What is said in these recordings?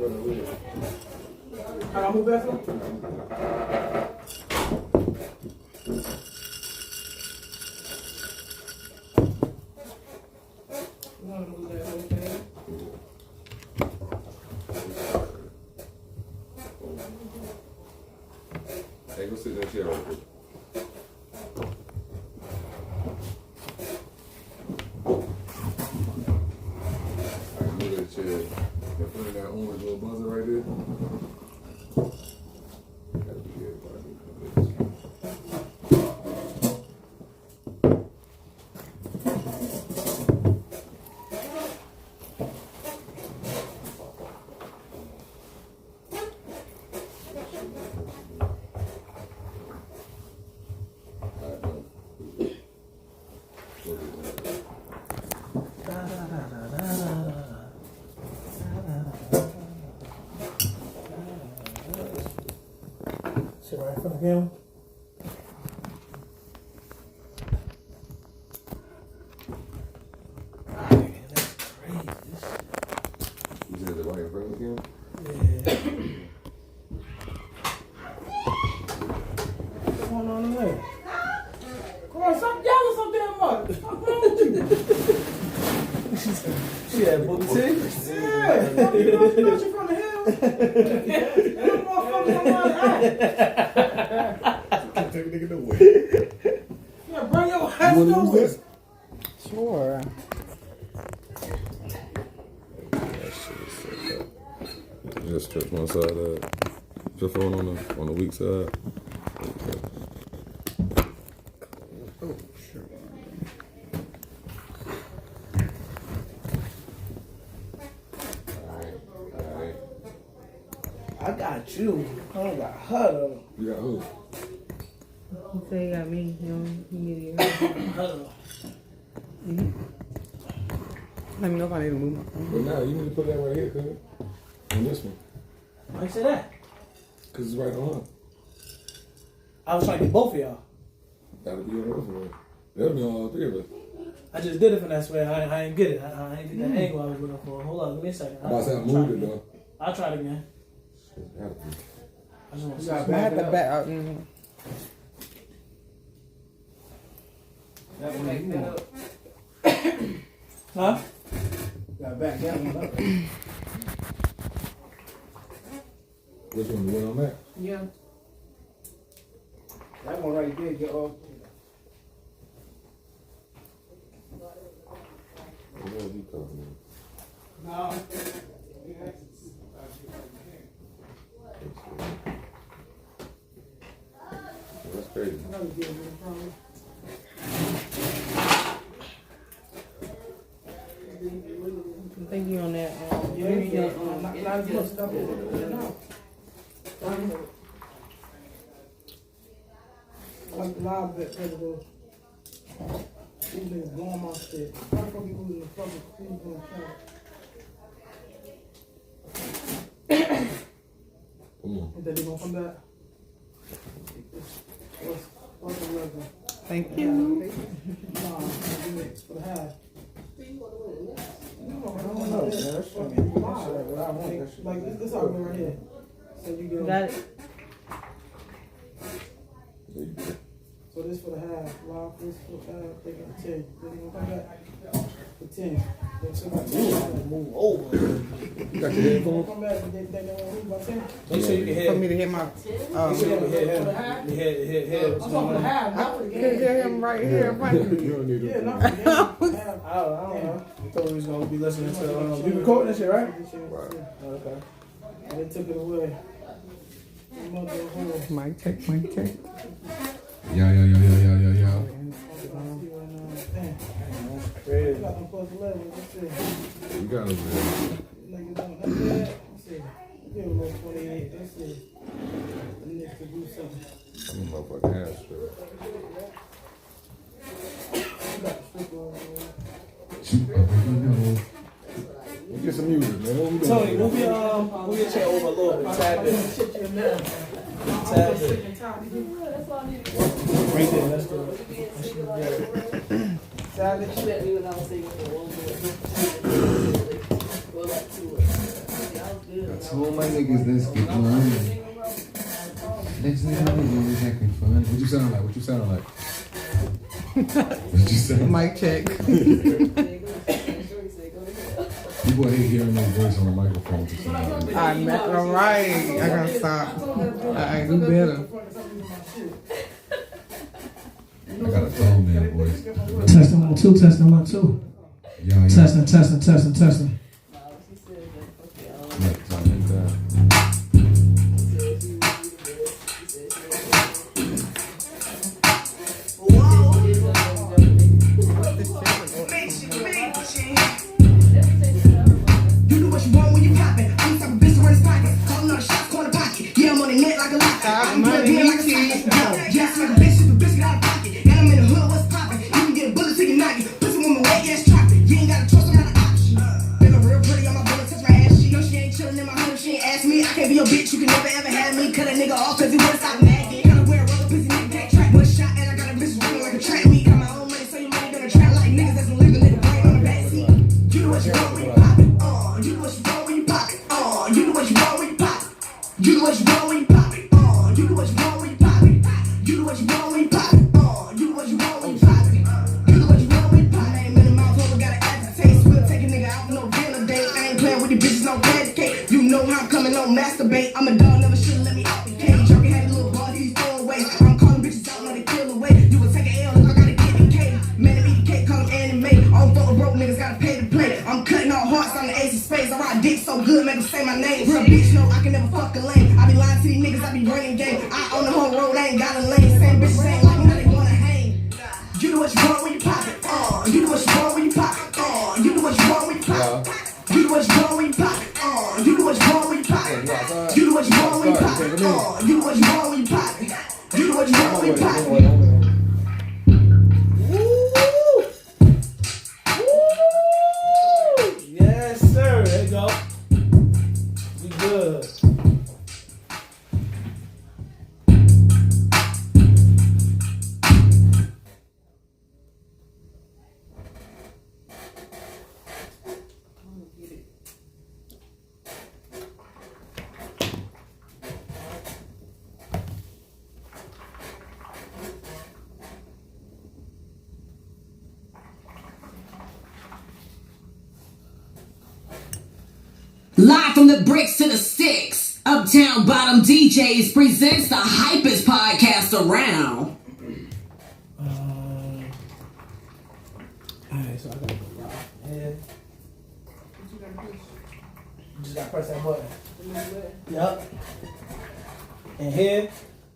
I move back from? Hey, go sit that chair real quick. Alright, move that chair in front of that orange little buzzer right there. Gotta be everybody. Sit right in front of him. That's crazy. You said the right in front of him? Yeah. What's going on in there? Come on, stop yelling so damn much. What's wrong with you? She had booty too? Yeah. You know you from the hill. That motherfucker on my eye. Take a nigga nowhere. Yeah, bring your ass over. Sure. Just stretch one side out. Just on the weak side. Oh, sure. Alright. I got you. I don't got her though. You got who? He said he got me. You know, he needed to Her. let me know if I need to move my phone. But now you need to put that right here, cuz. On this one. Why you say that? Cause it's right on her. I was trying to get both of y'all. That'll be on the other way. That'll be on all three of us. I just did it from that way. I ain't get it. I ain't get that angle I was looking for. Hold on, give me a second. I'm about to say I moved it though. I'll try it again. That'll be. I just want to I have to back out. That one you want. Huh? Got back that one up. Which one? The one I'm at? Yeah. That one right there, get off. What are you talking No. about? That's crazy. Thank you on that. Not as much stuff. Like the live bet, these niggas blowing my shit. Why the fuck you losing the fucking food on the Come on. Is that they gonna come back? What's the level? Thank you. Nah, for the half. Like this how we right here. So you get Got it. So this for the half. Live this for the half. They got 10. Then they gonna come back for 10. Then somebody move over. You got your headphones? Come back and they don't want to move by 10. Make sure you can For hear. me to hit my. Make sure you can hear him. You hear I'm talking for the half, not for the game. Hear him right here in front of me. You don't need Yeah, to. not for the game. Half. I don't know. You thought we was gonna be listening to. You recording this shit, right? Right. Okay. And they took it away. Mic check, mic check. Yo. Crazy. You got it, man. I'm a motherfucking ass strip. Get some music, man. What we doing? Tony, move your chair over a little bit. Tab it. Tab it. Right there, that's good. Tab it. That's told my niggas let's get money. Next thing I know, it was acting fun. What you sound like? What you sound like? What you sound like? Mic check. People hate hearing their voice on the microphone for some reason. All right. I gotta stop. I do better. I got a tall man voice. Testing 1 2, testing 1 2. Yeah. Testing. Look, time and time. Yes, sir. There you go. We good. Live from the bricks to the sticks, Uptown Bottom DJs presents the hypest podcast around. Alright, so I gotta go live. And you just gotta press that button. Yup. And here,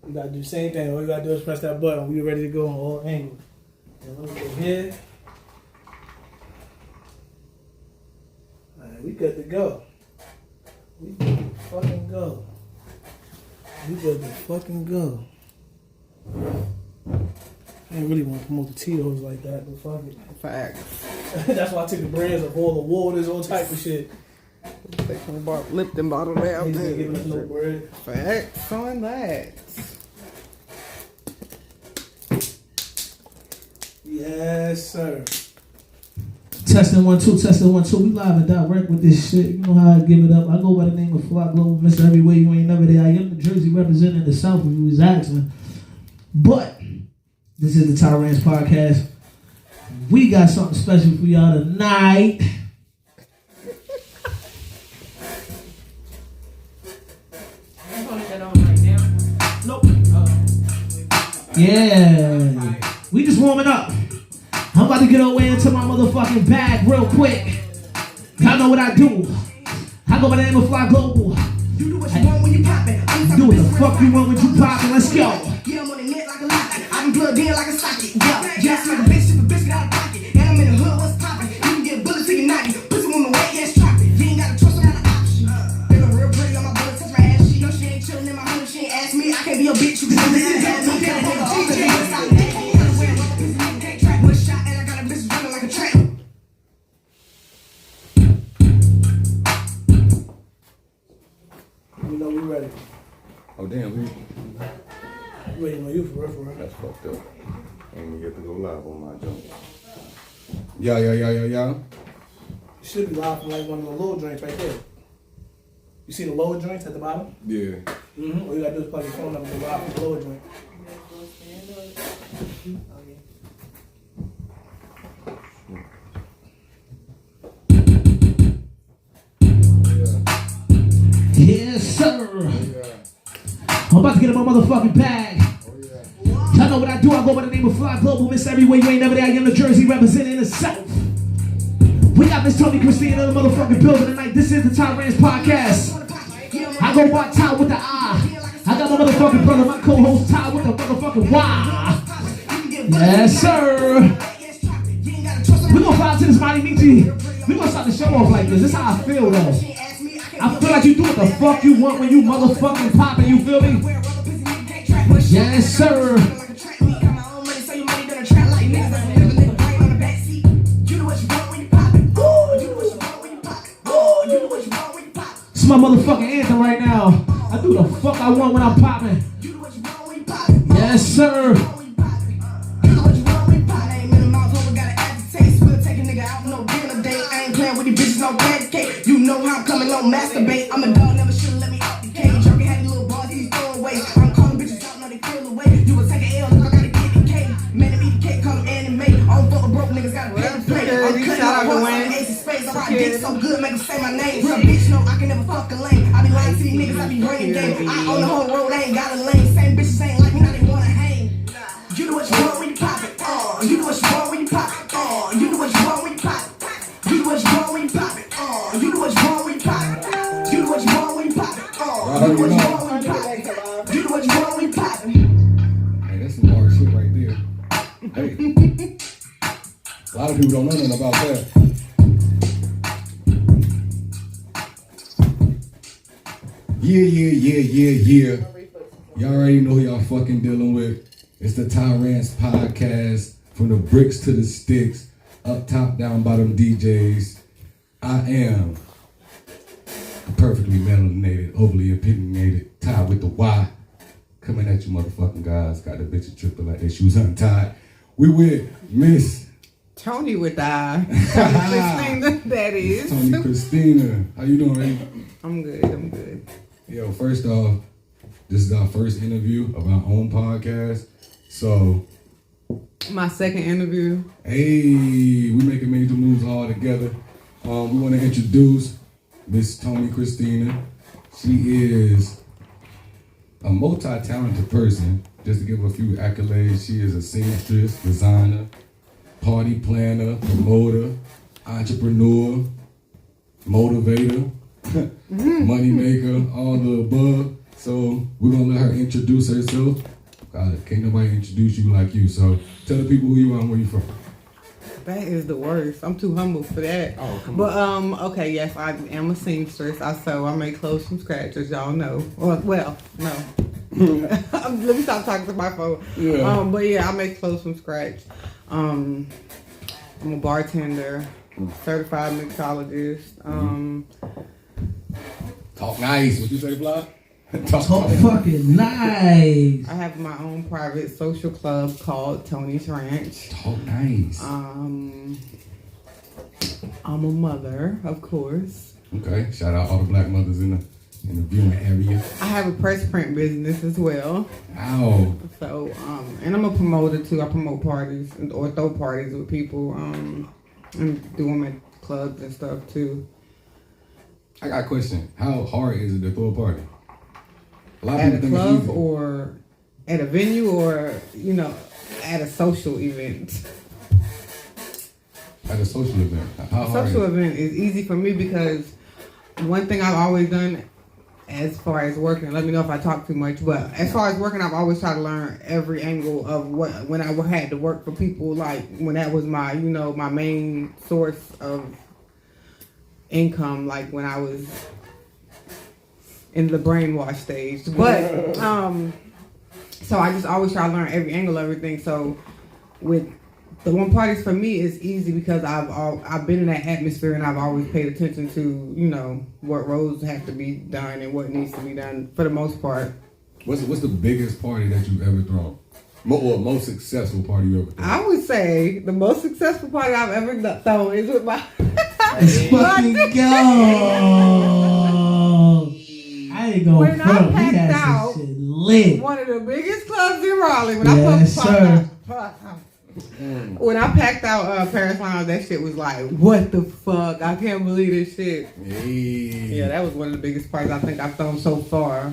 you gotta do the same thing. All you gotta do is press that button. We ready to go on all angles. And let's go here. Alright, we good to go. We good to fucking go. We good to fucking go. I didn't really want to promote the Tito's like that, but fuck it. Facts. That's why I took the brands of all the waters, all type of shit. Take some Lipton bottle down Niggas ain't giving us no there. bread. Facts on that. Yes, sir. Testing 1 2, testing 1 2. We live and direct with this shit. You know how I give it up. I go by the name of Fly Global, Mr. Everywhere You Ain't Never There. I am the Jersey representing the South if you was asking. But this is the Tyrants Podcast. We got something special for y'all tonight. Yeah. We just warming up. I'm about to get away into my motherfucking bag real quick. Y'all know what I do. I go by the name of Fly Global. You do what you want when you poppin'. Do what the fuck you want when you poppin'. Let's go. Yeah, I'm on the net like a locket. I'm plugged in like a socket. Yeah, just like a bitch, if a bitch get out of pocket. And I'm in the hood, what's poppin'? You can get bullets till you knock it. Pussy on the way, yes, chop it. You ain't gotta trust around the option. They look real pretty on my bullet, touch my ass. She know she ain't chillin' in my hood, she ain't ask me. I can't be a bitch, you can do this. I'm kinda nigga off, cause you ain't stop it. You know we ready. Oh damn, we Waiting on you for real. that's fucked up. I ain't even get to go live on my jump. Yeah. You should be live from like one of the little drinks right there. You see the lower joints at the bottom? Yeah. Mm-hmm. All you gotta do is plug your phone up and go out the lower joint. Yes, sir. I'm about to get in my motherfucking bag. Y'all know what I do. I go by the name of Fly Global. Miss everywhere you ain't never there. I am New Jersey representing the South. We got Miss Toni Christina in the motherfucking building tonight. This is the Tyrants Podcast. I go by Ty with the I. I got my motherfucking brother, my co-host Ty with the motherfucking Y. Yes, sir. We're gonna fly to this mighty meaty. We're gonna start the show off like this. This is how I feel though. I feel like you do what the fuck you want when you motherfucking poppin', you feel me? Yes, sir. It's my motherfucking anthem right now. I do the fuck I want when I'm popping. Yes, sir. You know how I'm coming on masturbate. I'm a dog, never should've let me out the cage. Y'all can have these little bars, these throwaways. I'm calling bitches out, now they feel away. You will take an L, I gotta get the cake. Man, to eat the cake, call them anime. All full of broke niggas gotta pay to play. I'm cutting out horse, I'm ace of spades. I ride dick so good, make them say my name. Real bitch, no, I can never fuck a lane. I be lying to these niggas, I be running game. I own the whole road, I ain't got a lane. Same bitches ain't like me, now they wanna hang. You do what you want when you pop it. You do what you want when you pop it. You do what you want when you pop it. You do what you want when you pop it. You do what you want when you pop it. You do what you want when you pop it. You do what you want when you pop it. You do what you want when you pop it. Hey, that's some hard shit right there. Hey. A lot of people don't know nothing about that. Yeah. Y'all already know who y'all fucking dealing with. It's the Tyrants Podcast. From the bricks to the sticks. Up top, down bottom DJs. I am a perfectly melanated, overly opinionated, Ty with the Y. Coming at you motherfucking guys. Got the bitch tripping like their shoes untied. We with Miss Toni with I. Toni Christina, that is. Toni Christina. How you doing, Ray? I'm good. Yo, first off, this is our first interview of our own podcast. So, My second interview. hey, we making major moves all together. We want to introduce Miss Toni Christina. She is a multi-talented person. Just to give her a few accolades, she is a seamstress, designer, party planner, promoter, entrepreneur, motivator, money maker, all the above. So we're gonna let her introduce herself. Can't nobody introduce you like you. So tell the people who you are and where you from. That is the worst. I'm too humble for that. Oh, come on. Okay, yes, I am a seamstress. I make clothes from scratch, as y'all know. Well, no. Let me stop talking to my phone. Yeah. But yeah, I make clothes from scratch. I'm a bartender, certified mixologist. Talk nice. What you say, Fly? Talk fucking nice. I have my own private social club called Tony's Ranch. Talk nice. I'm a mother, of course. Okay. Shout out all the black mothers in the viewing area. I have a press print business as well. Ow. So, and I'm a promoter too. I promote parties or throw parties with people, and do them at clubs and stuff too. I got a question. How hard is it to throw a party? A lot of At a people think it's club easy. or at a venue or, at a social event. At a social event. How hard Social is it? event is easy for me because one thing I've always done as far as working, let me know if I talk too much, but as far as working, I've always tried to learn every angle of when I had to work for people, like when that was my, my main source of income, like when I was in the brainwash stage. But, so I just always try to learn every angle of everything. So with the one parties for me is easy because I've been in that atmosphere and I've always paid attention to, what roles have to be done and what needs to be done for the most part. What's the biggest party that you've ever thrown? Or most successful party you ever thrown? I would say the most successful party I've ever thrown is with my... Let's fucking go. ain't going when I front. We packed had out some shit lit. one of the biggest clubs in Raleigh. When Yes, sir. When I packed out Paris Lounge, that shit was like, what the fuck? I can't believe this shit. Hey. Yeah, that was one of the biggest parties I think I've thrown so far.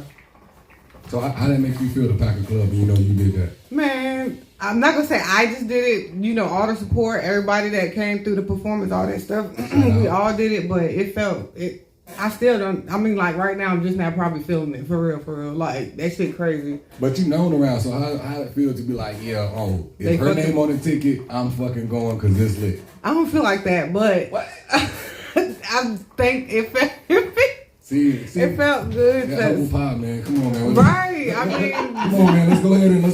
So how did that make you feel to pack a club and you know you did that? Man, I'm not gonna say I just did it. You know, all the support, everybody that came through the performance, all that stuff. We all did it, but it felt it. I still don't. I mean, like right now, I'm just now probably feeling it for real. Like that shit crazy. But you known around, so how it feel to be like, yeah, if her name on the ticket, I'm fucking going because it's lit. I don't feel like that, but What? I think it felt. See, It felt good. that apple pie, man. Come on, man. Right. I mean, Come on, man. Let's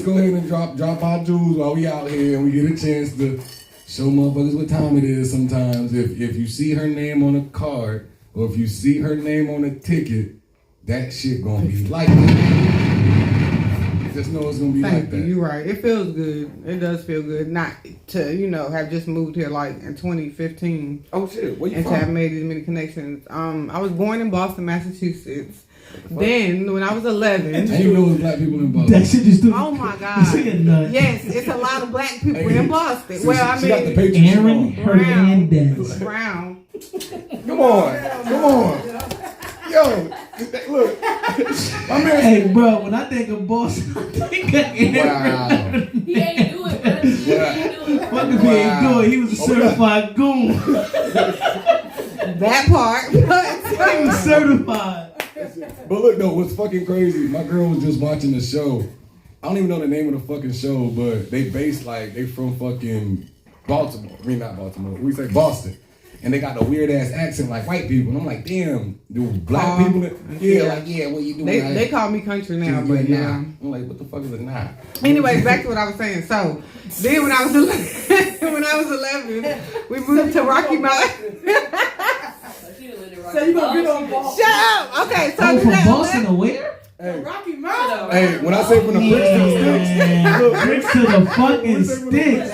go ahead and drop our jewels while we out here and we get a chance to show motherfuckers what time it is. Sometimes, if you see her name on a card or if you see her name on a ticket, that shit gonna be like that. Just know it's gonna be like that. You're right. It feels good. It does feel good. Not to have just moved here like in 2015. Oh shit, where you and from? to have made these many connections. I was born in Boston, Massachusetts. Then when I was 11, I didn't know it was black people in Boston. That shit just do. oh my God, yes, it's a lot of black people in Boston. See, Well, I she got the mean, Patriots Aaron on. Hernandez. Brown. Come on. Yo, look, my man. Hey, bro, when I think of Boston, I think of Aaron. Wow. He ain't do it, bro. He ain't do it. Fuck if he ain't do it. He was a certified goon. That part, but He was certified. But look though, what's fucking crazy? My girl was just watching the show. I don't even know the name of the fucking show, but they from fucking Baltimore. I mean, not Baltimore. We say Boston. And they got a weird ass accent like white people. And I'm like, damn, do black people? What you doing? they call me country now, but yeah. I'm like, what the fuck is a nah? Anyways, back to what I was saying. So then when I was 11, we moved to Rocky Mountain. So you gonna get on ball? Shut up. Okay, so Oh, from then- Boston to where? Hey, Rocky Mountain. hey, when I say from the bricks to the sticks, look, Bricks to the fucking sticks.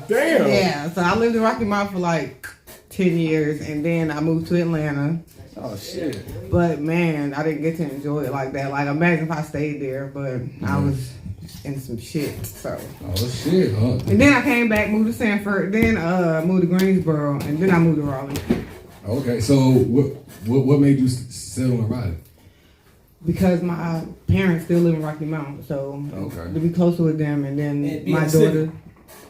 damn. Yeah, so I lived in Rocky Mountain for like 10 years, and then I moved to Atlanta. Oh shit. But man, I didn't get to enjoy it like that. Like imagine if I stayed there, but I was in some shit. So. Oh shit, huh? And then I came back, moved to Sanford, then moved to Greensboro, and then I moved to Raleigh. Okay, so what made you settle in Raleigh? Because my parents still live in Rocky Mountain, so Okay. to be closer with them, and then And be my in the city. daughter.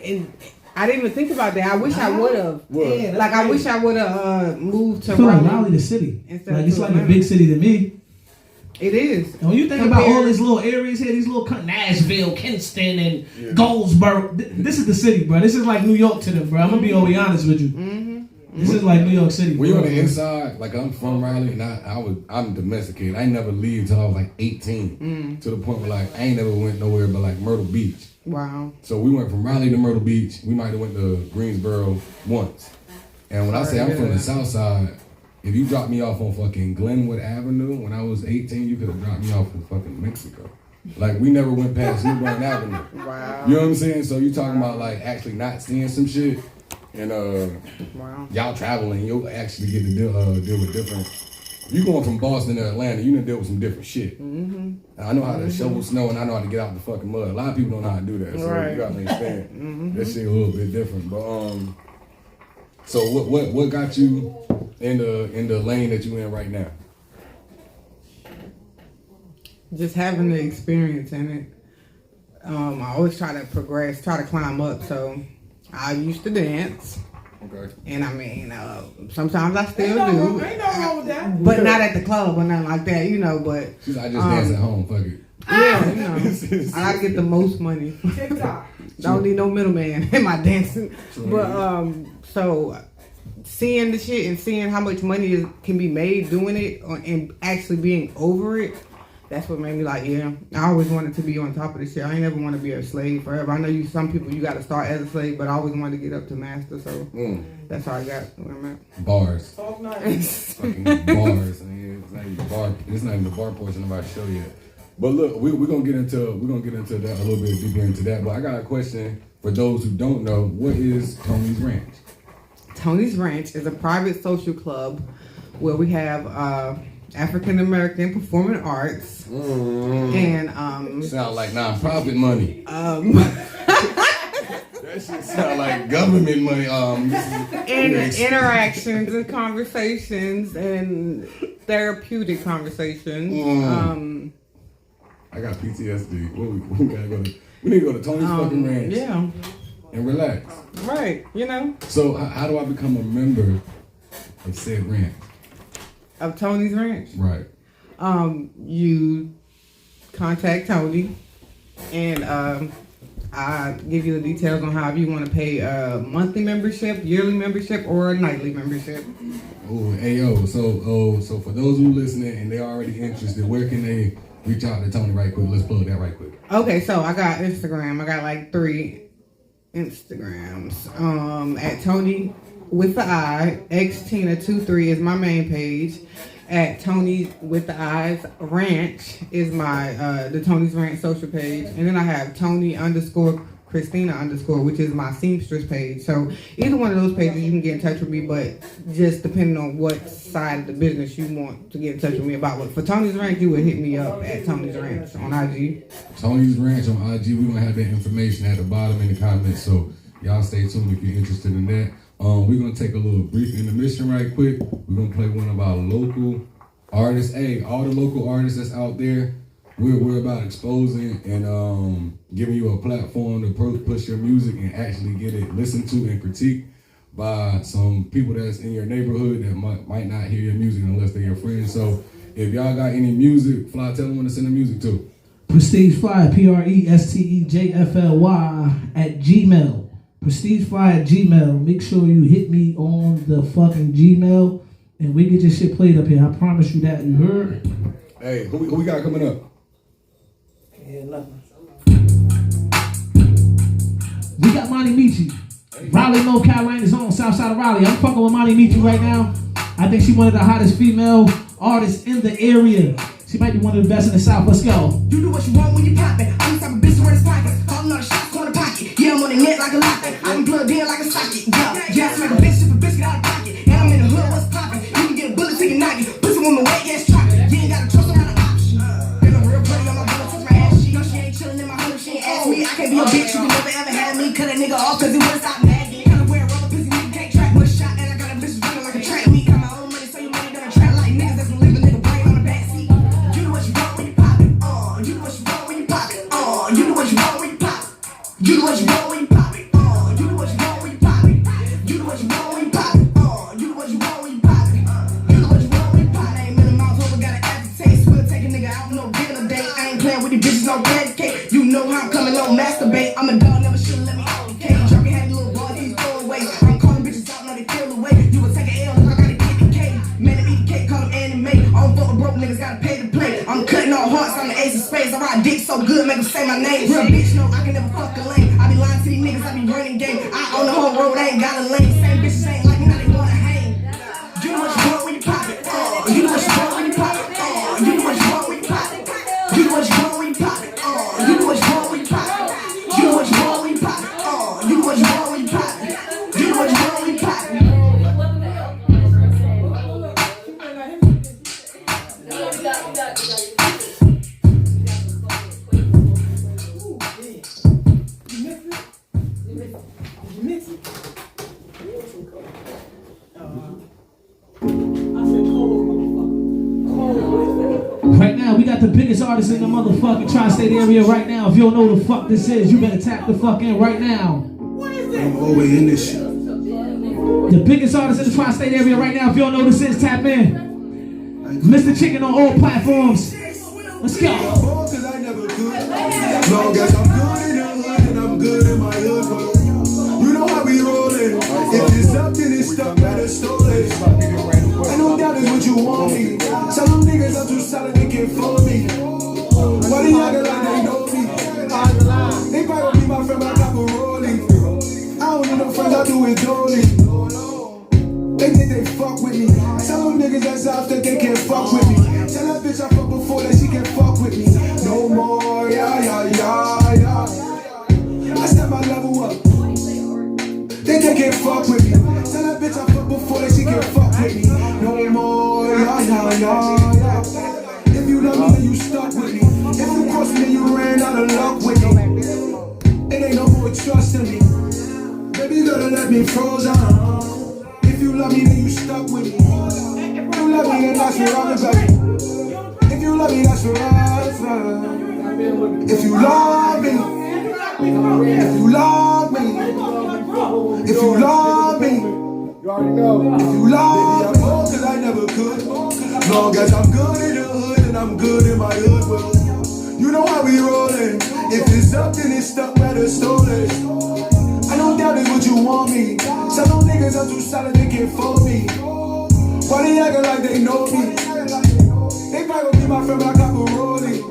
And I didn't even think about that. I wish I would have. What? Like I wish I would have moved to I feel like Raleigh. Raleigh the city. Instead Like of it's like a Atlanta. big city to me. It is. And when you think about all these little areas here, these little Nashville, Kinston, and Goldsboro, this is the city, bro. This is like New York to them, bro. I'm gonna be always honest with you. This is like New York City. Were you on bro. the inside? Like I'm from Raleigh, and I'm domesticated. I ain't never leave till I was like 18. To the point where like I ain't never went nowhere but like Myrtle Beach. Wow. So we went from Raleigh to Myrtle Beach. We might have went to Greensboro once. And when I say I'm from the South Side, if you dropped me off on fucking Glenwood Avenue when I was 18, you could have dropped me off in fucking Mexico. Like we never went past New Bern Avenue. Wow. You know what I'm saying? So you talking about like actually not seeing some shit, and Wow. y'all traveling, you'll actually get to deal with different. You going from Boston to Atlanta, you done deal with some different shit. And I know how to shovel snow, and I know how to get out the fucking mud. A lot of people don't know how to do that, so Right. you gotta understand that shit a little bit different. But so what got you in the lane that you in right now? Just having the experience in it. I always try to progress, try to climb up. So I used to dance. Okay. And I mean, sometimes I still Ain't do. nothing wrong with that. But not at the club or nothing like that, But She's like, I just dance at home, fuck it. yeah, I gotta get the most money. TikTok. Don't need no middleman in my dancing. But so seeing the shit and seeing how much money can be made doing it and actually being over it, that's what made me like, yeah, I always wanted to be on top of this shit. I ain't never want to be a slave forever. I know some people you got to start as a slave, but I always wanted to get up to master. So that's how I got where I'm at. Bars. Talk nice. Fucking bars. I mean, it's not even the bar portion of our show yet. But look, we're gonna get into that a little bit deeper into that. But I got a question for those who don't know. What is Toni's Ranch? Toni's Ranch is a private social club where we have African American Performing Arts, and sound like nonprofit money. That shit sound like government money. Interactions and conversations and therapeutic conversations. I got PTSD. We gotta go to. We need to go to Tony's fucking ranch. Yeah. And relax. Right. You know. So how do I become a member of said ranch? Of Tony's Ranch. Right. You contact Tony, and I give you the details on how you want to pay a monthly membership, yearly membership, or a nightly membership. Oh, ayo. So for those who listening and they're already interested, where can they reach out to Tony right quick? Let's plug that right quick. Okay, so I got Instagram. I got like 3 Instagrams. At Tony with the I, xtina23 is my main page. At Tony with the Eyes Ranch is my the Tony's Ranch social page, and then I have Toni_Christina_, which is my seamstress page. So either one of those pages you can get in touch with me, but just depending on what side of the business you want to get in touch with me about. But for Tony's Ranch, you would hit me up at Tony's Ranch on IG. Tony's Ranch on IG. We're gonna have that information at the bottom in the comments, so y'all stay tuned if you're interested in that. We're gonna take a little brief intermission right quick. We're gonna play one of our local artists. Hey, all the local artists that's out there, we're about exposing and giving you a platform to push your music and actually get it listened to and critiqued by some people that's in your neighborhood that might not hear your music unless they're your friends. So if y'all got any music, Fly, tell them when to send the music to. prestejfly, prestejfly at Gmail. prestejfly at Gmail. Make sure you hit me on the fucking Gmail and we get this shit played up here. I promise you that. You heard? Hey, who we got coming up? Yeah, nothing. We got Monty Michi. Raleigh, North Carolina's on, south side of Raleigh. I'm fucking with Monty Michi right now. I think she's one of the hottest female artists in the area. She might be one of the best in the South. Let's go. You do what you want when you pop it. I'm the type of bitch to wear his pockets. Calling on the shots, corner pocket. Yeah, I'm on the net like a locket. I'm plugged in like a socket. Yeah, I smack a bitch if a biscuit out of pocket. And I'm in the hood, what's poppin'? You can get a bullet, take a knock it. Pussy with my weight, yes, chop it. You ain't gotta trust around an option. And I'm real pretty, I'm a bullet, touch my ass. She know she ain't chillin' in my hood, she ain't ask me. I can't be a bitch, you can never ever have me. Cut a nigga off, cause he wouldn't stop nagging. Kinda wear rubber, pussy nigga can't track. One shot, and I got a bitch running like a track. Me got my own money, so your money done a trap like niggas that's gonna leave a nigga brain on the backseat. You do what you want when you pop it. You do what you want when you pop it. You do what you want when you pop it. You do what you want when you pop it. You do what you want when you pop it. You do what you want when you pop it. You do what you want when you pop it. You do what you want when you pop it. I ain't in the mouth, hope I got an aftertaste. We'll take a nigga out, no dinner date. I ain't playing with these bitches, no candy cake. You know how I'm coming on masturbate. I'm a dog, never should've let me out the cage. Y'all can have the little boys, these throwaways. I'm calling bitches out, now they feel away. You will take an L, look, I gotta get the cake. Man, to eat the cake, call them anime. I don't fuck with broke niggas, gotta pay to play. I'm cutting all hearts, I'm the ace of spades. I ride dick so good, make them say my name. Real bitch, no, I can never fuck a lane. I be lying to these niggas, I be running game. I own the whole road, I ain't got a lane. Same bitches ain't like me, now they wanna hang. You do what you want when you pop it. You do what you want when you pop it. You do what you want when you pop it. You do what you want when you pop it. You do what you want when you pop it. You do what you want when you pop it. You do what you want when you pop it. You do what you want when you pop it. Right now, we got the biggest artist in the motherfucking tri-state area right now. If you don't know who the fuck this is, you better tap the fuck in right now. I'm always in this shit. The biggest artist in the tri-state area right now. If you don't know who this is, tap in. Mr. Chicken on all platforms. Let's go. Long as I'm good in the hood and I'm good in my hood. You know how we rollin'. If it's up, then it's stuck, better stole it. I know that is what you want me. Tell them niggas I'm too solid, they can't fool me. Why they actin' like they know me? They probably be my friend, but I got a rolling. I don't need no friends, I do it dolly. They think they fuck with me. Tell them niggas that's out there, they can't fuck with me. Tell that bitch I fuck before that she can fuck with me. No more, yeah. I step my level up. They can't fuck with me. Tell that bitch I fuck before that she can fuck with me. No more, yeah. love me, then you stuck with me. If you crossed me, then you ran out of luck with me. It ain't no more trust in me. Baby, you gotta let me frozen. If you love me, then you stuck with me. If you love me, then that's where I'm baby. If you love me, that's where I'm. If you love me, if you love me, if you love me, you already know. If you love me, cause I never could. Long as I'm good in the hood and I'm good in my hood, well, you know how we rollin'. If it's up, then it's stuck where the stone is. I don't doubt it's what you want me. Some of them niggas are too solid, they can't fold me. Why they actin' like they know me? They probably gon' be my friend, but I got rolling.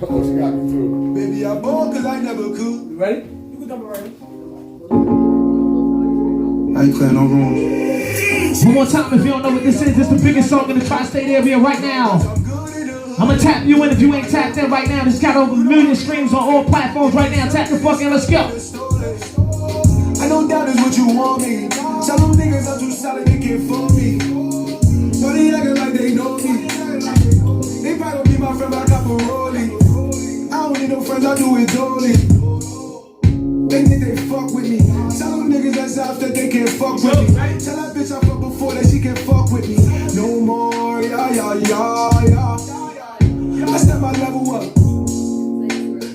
Oh, she got me too. Baby, I bought cause I never could. You ready? You can come ready. I ain't playing no room. One more time, if you don't know what this is, it's the biggest song in the tri-state area right now. I'm gonna tap you in if you ain't tapped in right now. This got over 1 million streams on all platforms right now. Tap the fuck in, let's go. I don't doubt it's what you want me. Some of them niggas are too solid, they can't fool me. But they actin' like they know me. They probably gon' be my friend, but I got rolling. I don't need no friends, I do it dolly. They think they fuck with me. Tell them niggas that's out that they can't fuck with me. Tell that bitch I fucked before that she can't fuck with me. No more, yeah, yeah, yeah, yeah. I step my level up.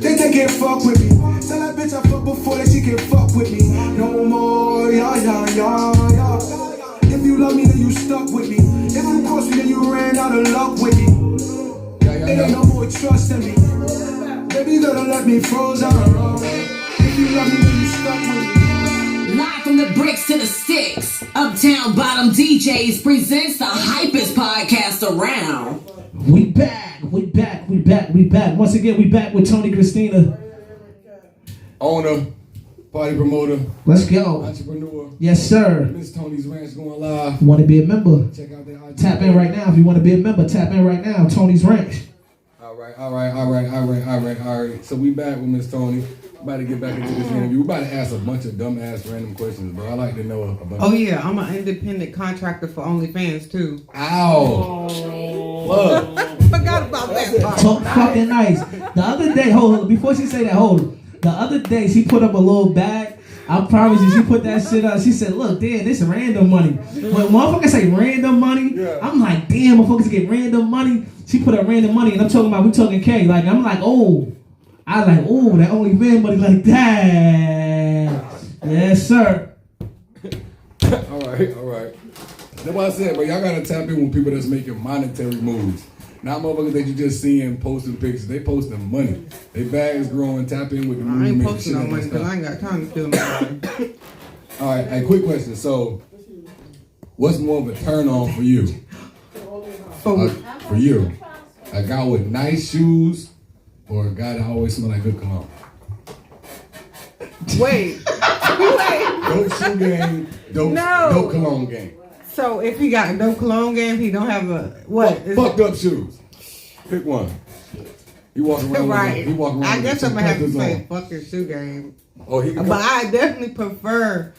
They can't fuck with me. Tell that bitch I fucked before that she can't fuck with me. No more, yeah, yeah, yeah, yeah. If you love me, then you stuck with me. If you crossed me, then you ran out of luck with me. There ain't no more trust in me. Baby, you gotta let me frozen. If you love me, then you stuck with me. Live from the bricks to the sticks, Uptown Bottom DJs presents the hypest podcast around. We back. Once again, we back with Toni Christina. Owner, party promoter, Let's go. entrepreneur. Yes, sir. Miss Tony's Ranch going live. Want to be a member? Check out their IG. Tap in right now if you want to be a member. Tap in right now. Tony's Ranch. All right. So we back with Miss Toni. About to get back into this interview. We're about to ask a bunch of dumbass random questions, bro. I like to know a bunch. Oh yeah, I'm an independent contractor for OnlyFans too. Ow. Look. Forgot about that part. Talk fucking nice. The other day, hold before she say that, hold. The other day, she put up a little bag. I promise you, she put that shit up. She said, look, damn, this is random money. When motherfuckers say random money, I'm like, damn, motherfuckers get random money. She put up random money, and I'm talking about, we talking K. Like, I'm like, oh. I like, oh, that OnlyFans money like that. Yes, sir. All right. That's what I said, but y'all gotta tap in with people that's making monetary moves. Not motherfuckers that you just seeing posting pictures. They posting money. They bags growing. Tap in with the I movement. ain't posting no money because I ain't got time to steal nobody. All right, hey, quick question. So, what's more of a turn on for you? For you, a guy with nice shoes or a guy that always smell like good cologne? Wait. Dope shoe game, dope cologne game. So if he got a dope cologne game, he don't have a what? Fucked up shoes. Pick one. He walking around. Right. He walking around. I guess I'm gonna have to say on. fuck your shoe game. Oh, But I definitely prefer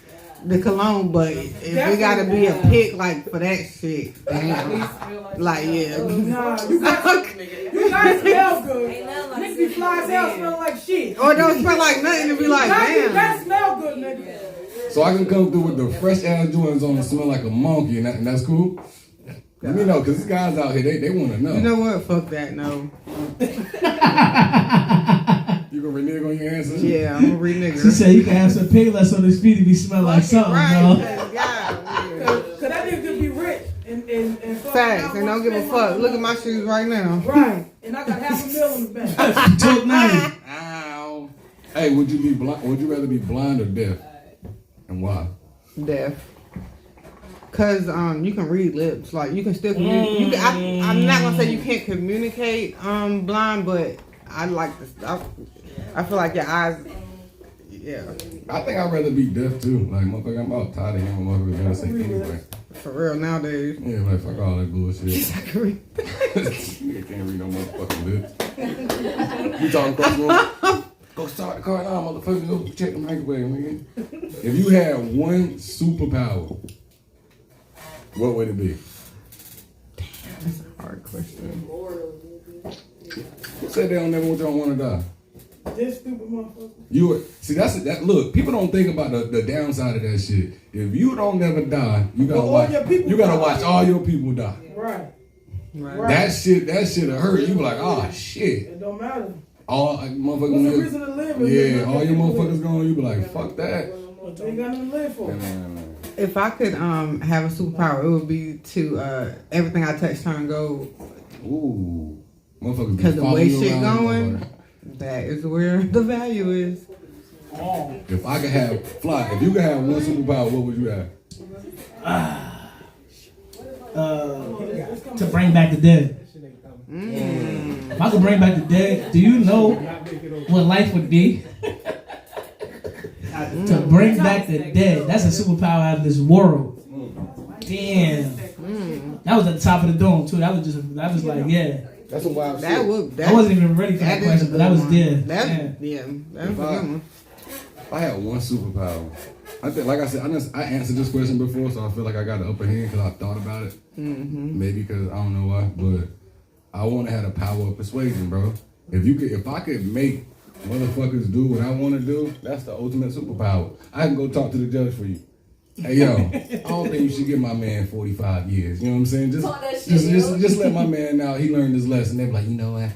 the cologne. But if we gotta be a pick like for that shit, like yeah. Nah, you guys smell good. Niggas be fly as hell, smell like shit. Or don't smell like nothing and be like, You damn. gotta smell good, nigga. So I can come through with the fresh ass joints on and smell like a monkey, and that's cool. Let me know, cause these guys out here, they want to know. You know what? Fuck that. No. You gonna renege on your answer? Yeah, I'm a renegger. She said you can have some Payless on his feet if he smell like something, Right. no? Cause that nigga could be rich and Facts, and don't give a fuck. Look at my shoes right now. Right. And I got $500,000 in the bank. Talk nice. Ow. Hey, would you be blind? Would you rather be blind or deaf? And why? Deaf. Cause you can read lips, like you can still communicate. I'm not gonna say you can't communicate blind, but I like this. I feel like your eyes. Yeah. I think I'd rather be deaf too. Like motherfucker, I'm about tired of hearing motherfuckers gotta say anything. For real nowadays. Yeah, like fuck all that bullshit. I can read. Nigga can't read no motherfucking lips. You talking across the room? Go start the car now, motherfucker. Go check the microwave, nigga. If you had one superpower, what would it be? Damn. hard question. Who said they don't want to die? This stupid motherfucker. Look, people don't think about the downside of that shit. If you don't never die, you gotta watch all your people die. Right. That shit'll hurt you. Like, oh shit. It don't matter. All motherfuckers. What's the reason to live? Yeah, all your motherfuckers gone. You be like, fuck that. But you ain't got nothing to live for. If I could have a superpower, it would be to everything I touch turn gold. Ooh, motherfuckers. Because the way shit going, that is where the value is. If I could have if you could have one superpower, what would you have? To bring back the dead. If I could bring back the dead, do you know what life would be? To bring back the dead. That's a superpower out of this world. Damn. That was at the top of the dome too. That was like, yeah. That's a wild shit. I wasn't even ready for that question, but that was there. That's a good one. If I had one superpower, I think, like I said, I answered this question before, so I feel like I got the upper hand because I thought about it. Maybe because I don't know why, but I want to have the power of persuasion, bro. If I could make motherfuckers do what I want to do, that's the ultimate superpower. I can go talk to the judge for you. Hey yo, I don't think you should give my man 45 years. You know what I'm saying? Just let my man know he learned his lesson. They be like, you know what?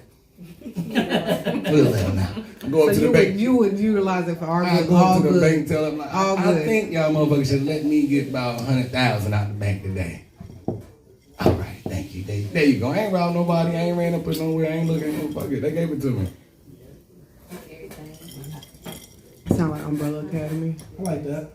We'll let him know. Go up to the bank. You would utilize it for our good. I go up to the bank and tell them, like, I think y'all motherfuckers should let me get about 100,000 out the bank today. All right, thank you. There you go. I ain't robbed nobody. I ain't ran up nowhere. I ain't looking at no fuck it. They gave it to me. Sound like Umbrella Academy. I like that.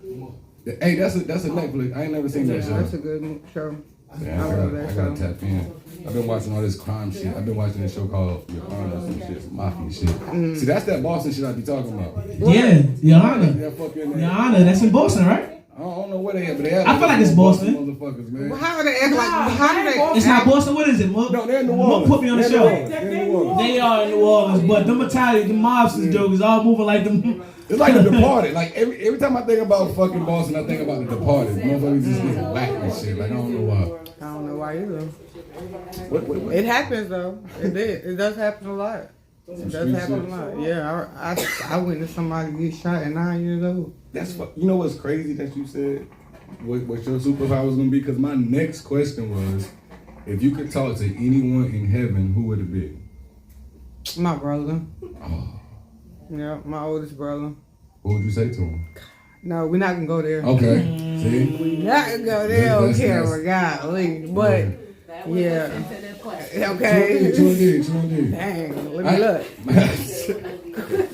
Hey, that's a Netflix. I ain't never seen that show. That's a good show. Yeah, I gotta tap in. I've been watching all this crime shit. I've been watching this show called Your Honor, some shit, some mafia shit. See, that's that Boston shit I be talking about. Yeah, Your Honor. Your Honor, that's in Boston, right? I don't know where they at, but they have. I feel like it's Boston. Motherfuckers, man. Well, how are they act like? How do they? It's not Boston. What is it? No, they're in New Orleans. Put me on the show. They are in New Orleans, but them Italian, the mobsters jokers all moving like them. It's like The Departed. Like every time I think about fucking Boston, I think about The Departed. Motherfuckers just get whacked and shit. Like I don't know why. I don't know why either. What? It happens though. It does happen a lot. It does happen a lot. Yeah, I witnessed somebody get shot at 9 years old. You know what's crazy that you said? What your superpower was gonna be? Because my next question was, if you could talk to anyone in heaven, who would it be? My brother. Oh. Yeah, my oldest brother. What would you say to him? No, we're not gonna go there. Okay. See? We're not gonna go there on camera, golly. But yeah. Okay. Dang, let me look.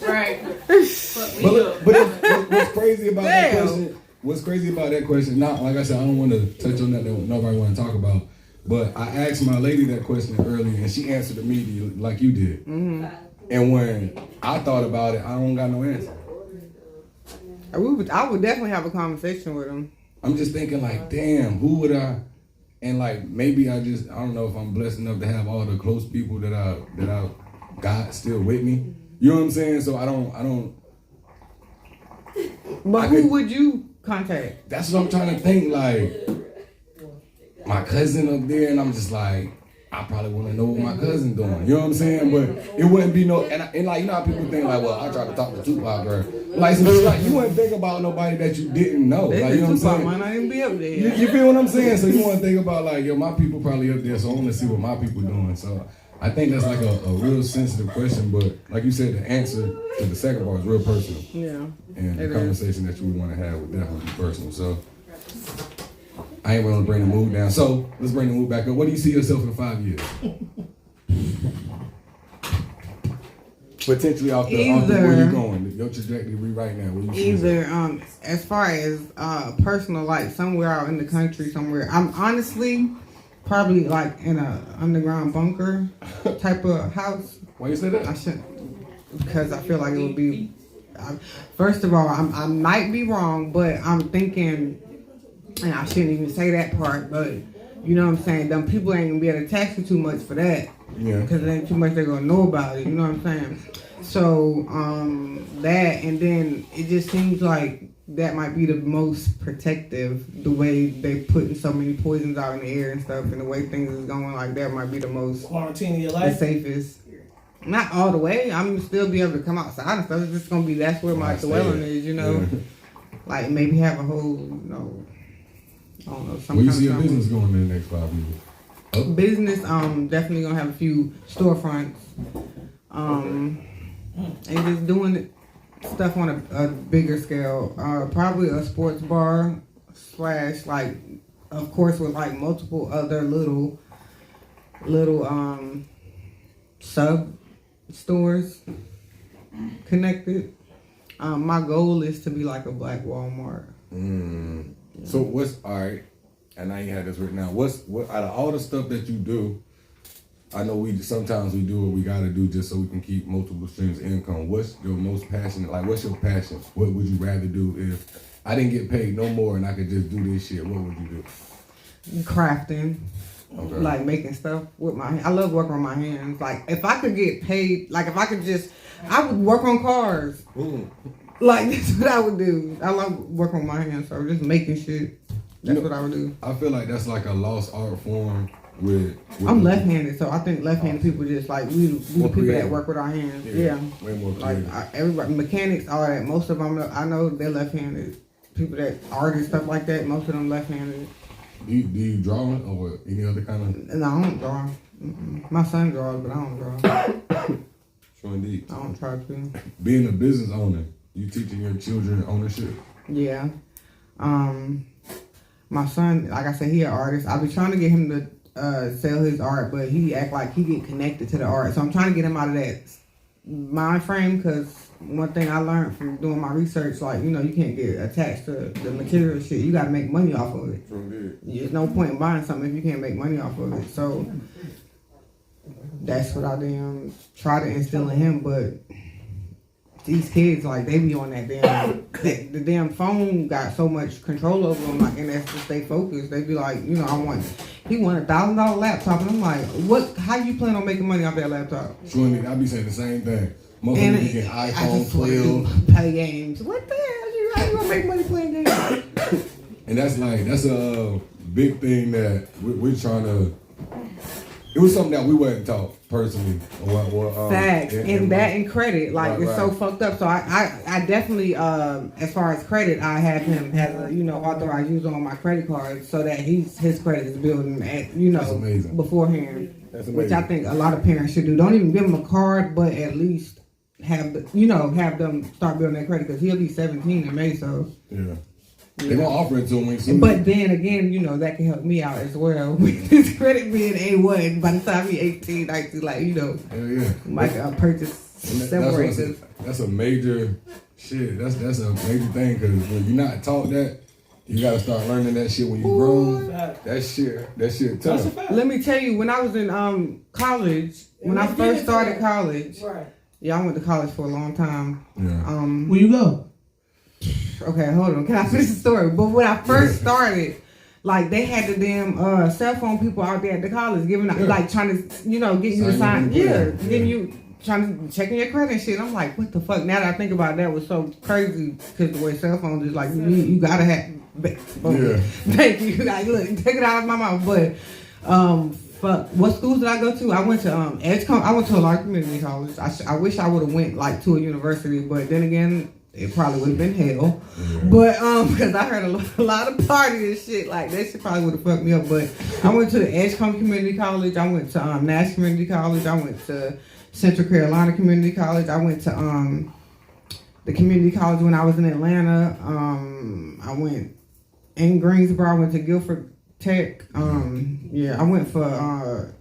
Right. But what's crazy about that question? What's crazy about that question? Not like I said, I don't want to touch on that nobody want to talk about. But I asked my lady that question earlier, and she answered immediately like you did. Mm-hmm. And when I thought about it, I don't got no answer. I would definitely have a conversation with him. I'm just thinking like, damn, who would I? And like maybe I don't know if I'm blessed enough to have all the close people that I got still with me. You know what I'm saying? So I don't. But who would you contact? That's what I'm trying to think. Like my cousin up there, and I'm just like, I probably want to know what my cousin doing. You know what I'm saying? But it wouldn't be no, and like, you know how people think like, well, I tried to talk to Tupac or like, so it's like you wouldn't think about nobody that you didn't know. Like, you know what I'm saying? Might not even be up there. You feel what I'm saying? So you want to think about like, yo, my people probably up there, so I want to see what my people doing. So I think that's like a real sensitive question, but like you said, the answer to the second part is real personal. Yeah. And the conversation that you would want to have would definitely be personal. So I ain't willing to bring the mood down. So let's bring the mood back up. What do you see yourself in 5 years? Potentially off the where you going, your trajectory right now. Where you either as far as personal, like somewhere out in the country, somewhere. I'm honestly probably like in a underground bunker type of house. Why you say that? I shouldn't, because I feel like it would be. First of all, I might be wrong, but I'm thinking, and I shouldn't even say that part, but you know what I'm saying? Them people ain't gonna be able to tax you too much for that. Yeah. Because it ain't too much they're gonna know about it. You know what I'm saying? So that, and then it just seems like that might be the most protective. The way they putting so many poisons out in the air and stuff, and the way things is going, like that might be the most Quarantine your the life. safest. Not all the way. I'm still be able to come outside and stuff. It's just gonna be that's where my dwelling is, you know. Yeah. Like maybe have a whole, you know, I don't know. Some Where you kind see of your business going in the next 5 years? business, definitely gonna have a few storefronts, and just doing stuff on a bigger scale. Probably a sports bar / like, of course, with like multiple other little sub stores connected. My goal is to be like a black Walmart. So what's all right? And now you have this written down. What out of all the stuff that you do? I know sometimes we do what we gotta do just so we can keep multiple streams of income. What's your most passionate? Like, what's your passion? What would you rather do if I didn't get paid no more and I could just do this shit? What would you do? Crafting. Okay. Like making stuff with my hands. I love working on my hands. Like if I could get paid, like if I could I would work on cars. Like that's what I would do. I love working on my hands, so just making shit. That's what I would do. I feel like that's like a lost art form with I'm left-handed, so I think left-handed people just like we the people that work with our hands. Yeah. Way more Like creative. everybody, mechanics, all that. Most of them, I know they're left-handed. People that artists, stuff like that. Most of them left-handed. Do you draw or any other kind of? No, I don't draw. My son draws, but I don't draw. Sure indeed. I don't try to. Being a business owner, you teaching your children ownership. Yeah. My son, like I said, he an artist. I've been trying to get him to sell his art, but he act like he get connected to the art. So I'm trying to get him out of that mind frame, because one thing I learned from doing my research, like, you know, you can't get attached to the material shit. You got to make money off of it. There's no point in buying something if you can't make money off of it. So that's what I try to instill in him. But these kids, like, they be on that the damn phone got so much control over them, like, and that's to stay focused. They be like, you know, he want $1,000 laptop, and I'm like, what? How you plan on making money off that laptop? Sure, I be saying the same thing. Motherfuckers get iPhone 12, play games. What the hell? How you gonna make money playing games? and that's a big thing that we're trying to. It was something that we wasn't taught personally. Facts. And credit. Like, it's so fucked up. So I definitely, as far as credit, I have him have a, you know, authorized use on my credit card so that his credit is building at, you know, beforehand. That's amazing. Which I think a lot of parents should do. Don't even give him a card, but at least have them start building their credit, because he'll be 17 in May, so. Yeah. They're gonna offer it to him when soon. But then again, you know, that can help me out as well with his credit being A1 by the time he's 18, 19, like, you know, might purchase separators. That's a major shit. That's a major thing, because when you're not taught that, you gotta start learning that shit when you're grown. That shit tough. Let me tell you, when I was in college, when I first started college, yeah, I went to college for a long time. Yeah. Where you go? Okay, hold on. Can I finish the story? But when I first started, like, they had the damn cell phone people out there at the college giving out, like, trying to, you know, get you to sign. Yeah, getting you, trying to checking your credit and shit. I'm like, what the fuck? Now that I think about it, that was so crazy, because the way cell phones is, like, you gotta have. Thank you. Like, look, take it out of my mouth. But fuck, what schools did I go to? I went to I went to a large community college. I wish I would have went, like, to a university, but then again, it probably would have been hell. But because I heard a lot of party and shit, like, that shit probably would have fucked me up. But I went to the Edgecombe Community College. I went to Nash Community College. I went to Central Carolina Community College. I went to the community college when I was in Atlanta. I went in Greensboro. I went to Guilford Tech. Yeah, I went for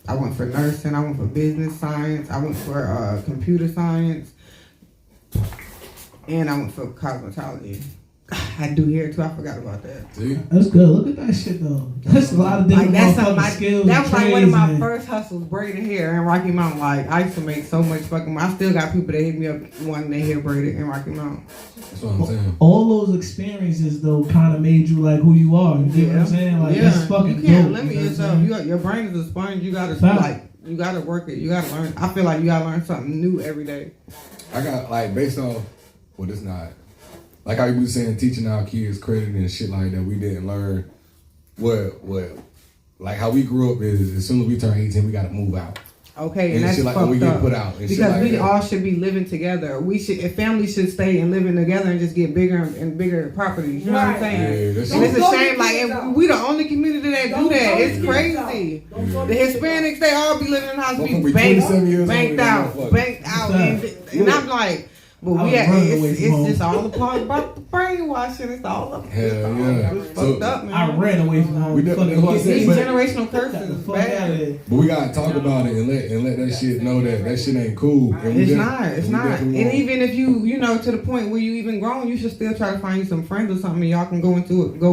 nursing. I went for business science. I went for computer science. And I went for cosmetology. I do hair too. I forgot about that. See? That's good. Look at that shit though. That's a lot of different skills. That was like one of my first hustles, braided hair in Rocky Mount. Like, I used to make so much fucking money. I still got people that hit me up wanting their hair braided in Rocky Mount. That's what I'm saying. All those experiences though kind of made you like who you are. You get what I'm saying? Like, that's fucking you can't dope. limit yourself. Your brain is a sponge. You gotta you gotta work it. You gotta learn. I feel like you gotta learn something new every day. I got, like, based off, well, it's not like I was saying, teaching our kids credit and shit like that. We didn't learn what like how we grew up is as soon as we turn 18, we gotta move out. Okay, and that's shit like fucked we get up. put out and because shit like we that. all should be living together. We should, if families should stay and living together and just get bigger and bigger properties. You know what I'm saying? Yeah, and it's a shame, like, and we the only community that do that. It's crazy. The Hispanics, they all be living in the house, be banked out, and I'm like. But it's just all about the brainwashing. It's all up. Hell yeah. It's fucked up, man. I ran away from home. These generational curses. Bad. But we gotta talk about it and let that shit know that shit ain't cool. And It's not. And even if you know, to the point where you even grown, you should still try to find you some friends or something. Y'all can go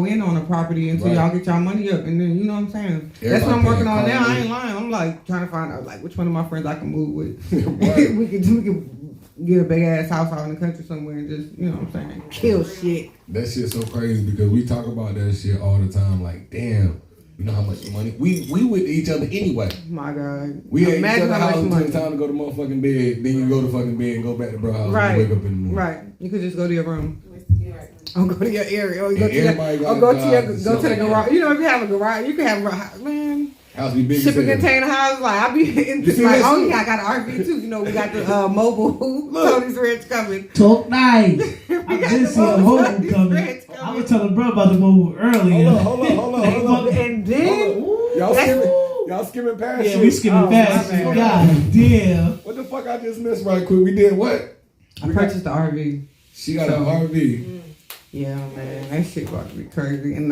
in on a property until y'all get y'all money up, and then you know what I'm saying. That's what I'm working on now. I ain't lying. I'm like trying to find out like which one of my friends I can move with. we can get a big ass house out in the country somewhere and just, you know what I'm saying, kill shit. That shit's so crazy because we talk about that shit all the time. Like, damn, you know how much money we with each other anyway. My God, we at each imagine other how house much until money. it's time to go to motherfucking bed. Then you go to fucking bed and go back to bro house and wake up in the morning. Right. You could just go to your room. Or go to your area. Or go to the garage. You know, if you have a garage, you can have a man. House be big. Shipping container house, like I be in like, oh yeah, I got an RV too. You know, we got the mobile Tony's Ranch coming. Talk nice. I did see a mobile coming. I was telling bro about the mobile earlier. Hold on. And then y'all skimming past shit. Yeah, we skimming past shit. God damn. What the fuck I just missed right quick? We did what? I purchased the RV. She got an RV. Yeah, man, that shit about to be crazy, and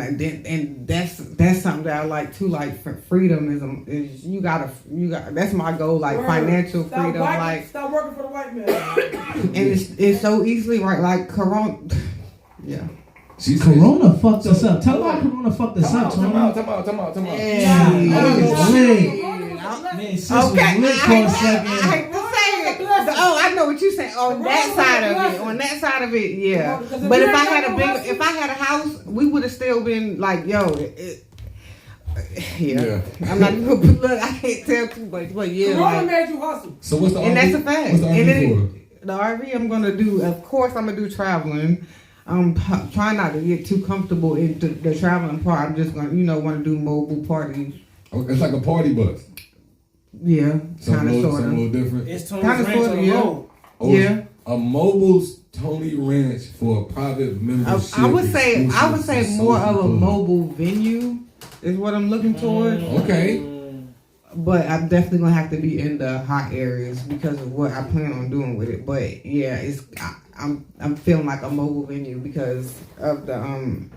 that's something that I like too. Like freedom is you got that's my goal. Like financial freedom. Like stop working for the white man. And it's so easily right. Like Corona. Yeah. Corona fucked us up. Tell me how Corona fucked us up, Tony. Come out. Man, sis was lit for a second. Oh, I know what you're saying. On that side of it, yeah. But if I had a house, we would have still been like, yo, yeah. I'm not even gonna look. I can't tell too much, but yeah. Corona made you hustle. So what's the RV? And that's a fact. What's the RV for? The RV I'm gonna do. Of course, I'm gonna do traveling. I'm trying not to get too comfortable into the traveling part. I'm just gonna, want to do mobile parties. Oh, it's like a party bus. Yeah, kind of, sort of. Something a little different. It's Tony's Ranch on the road. Oh, yeah. A mobile's Tony Ranch for a private membership. I would say more of a mobile venue is what I'm looking towards. Okay. But I'm definitely gonna have to be in the hot areas because of what I plan on doing with it. But yeah, I'm feeling like a mobile venue because of the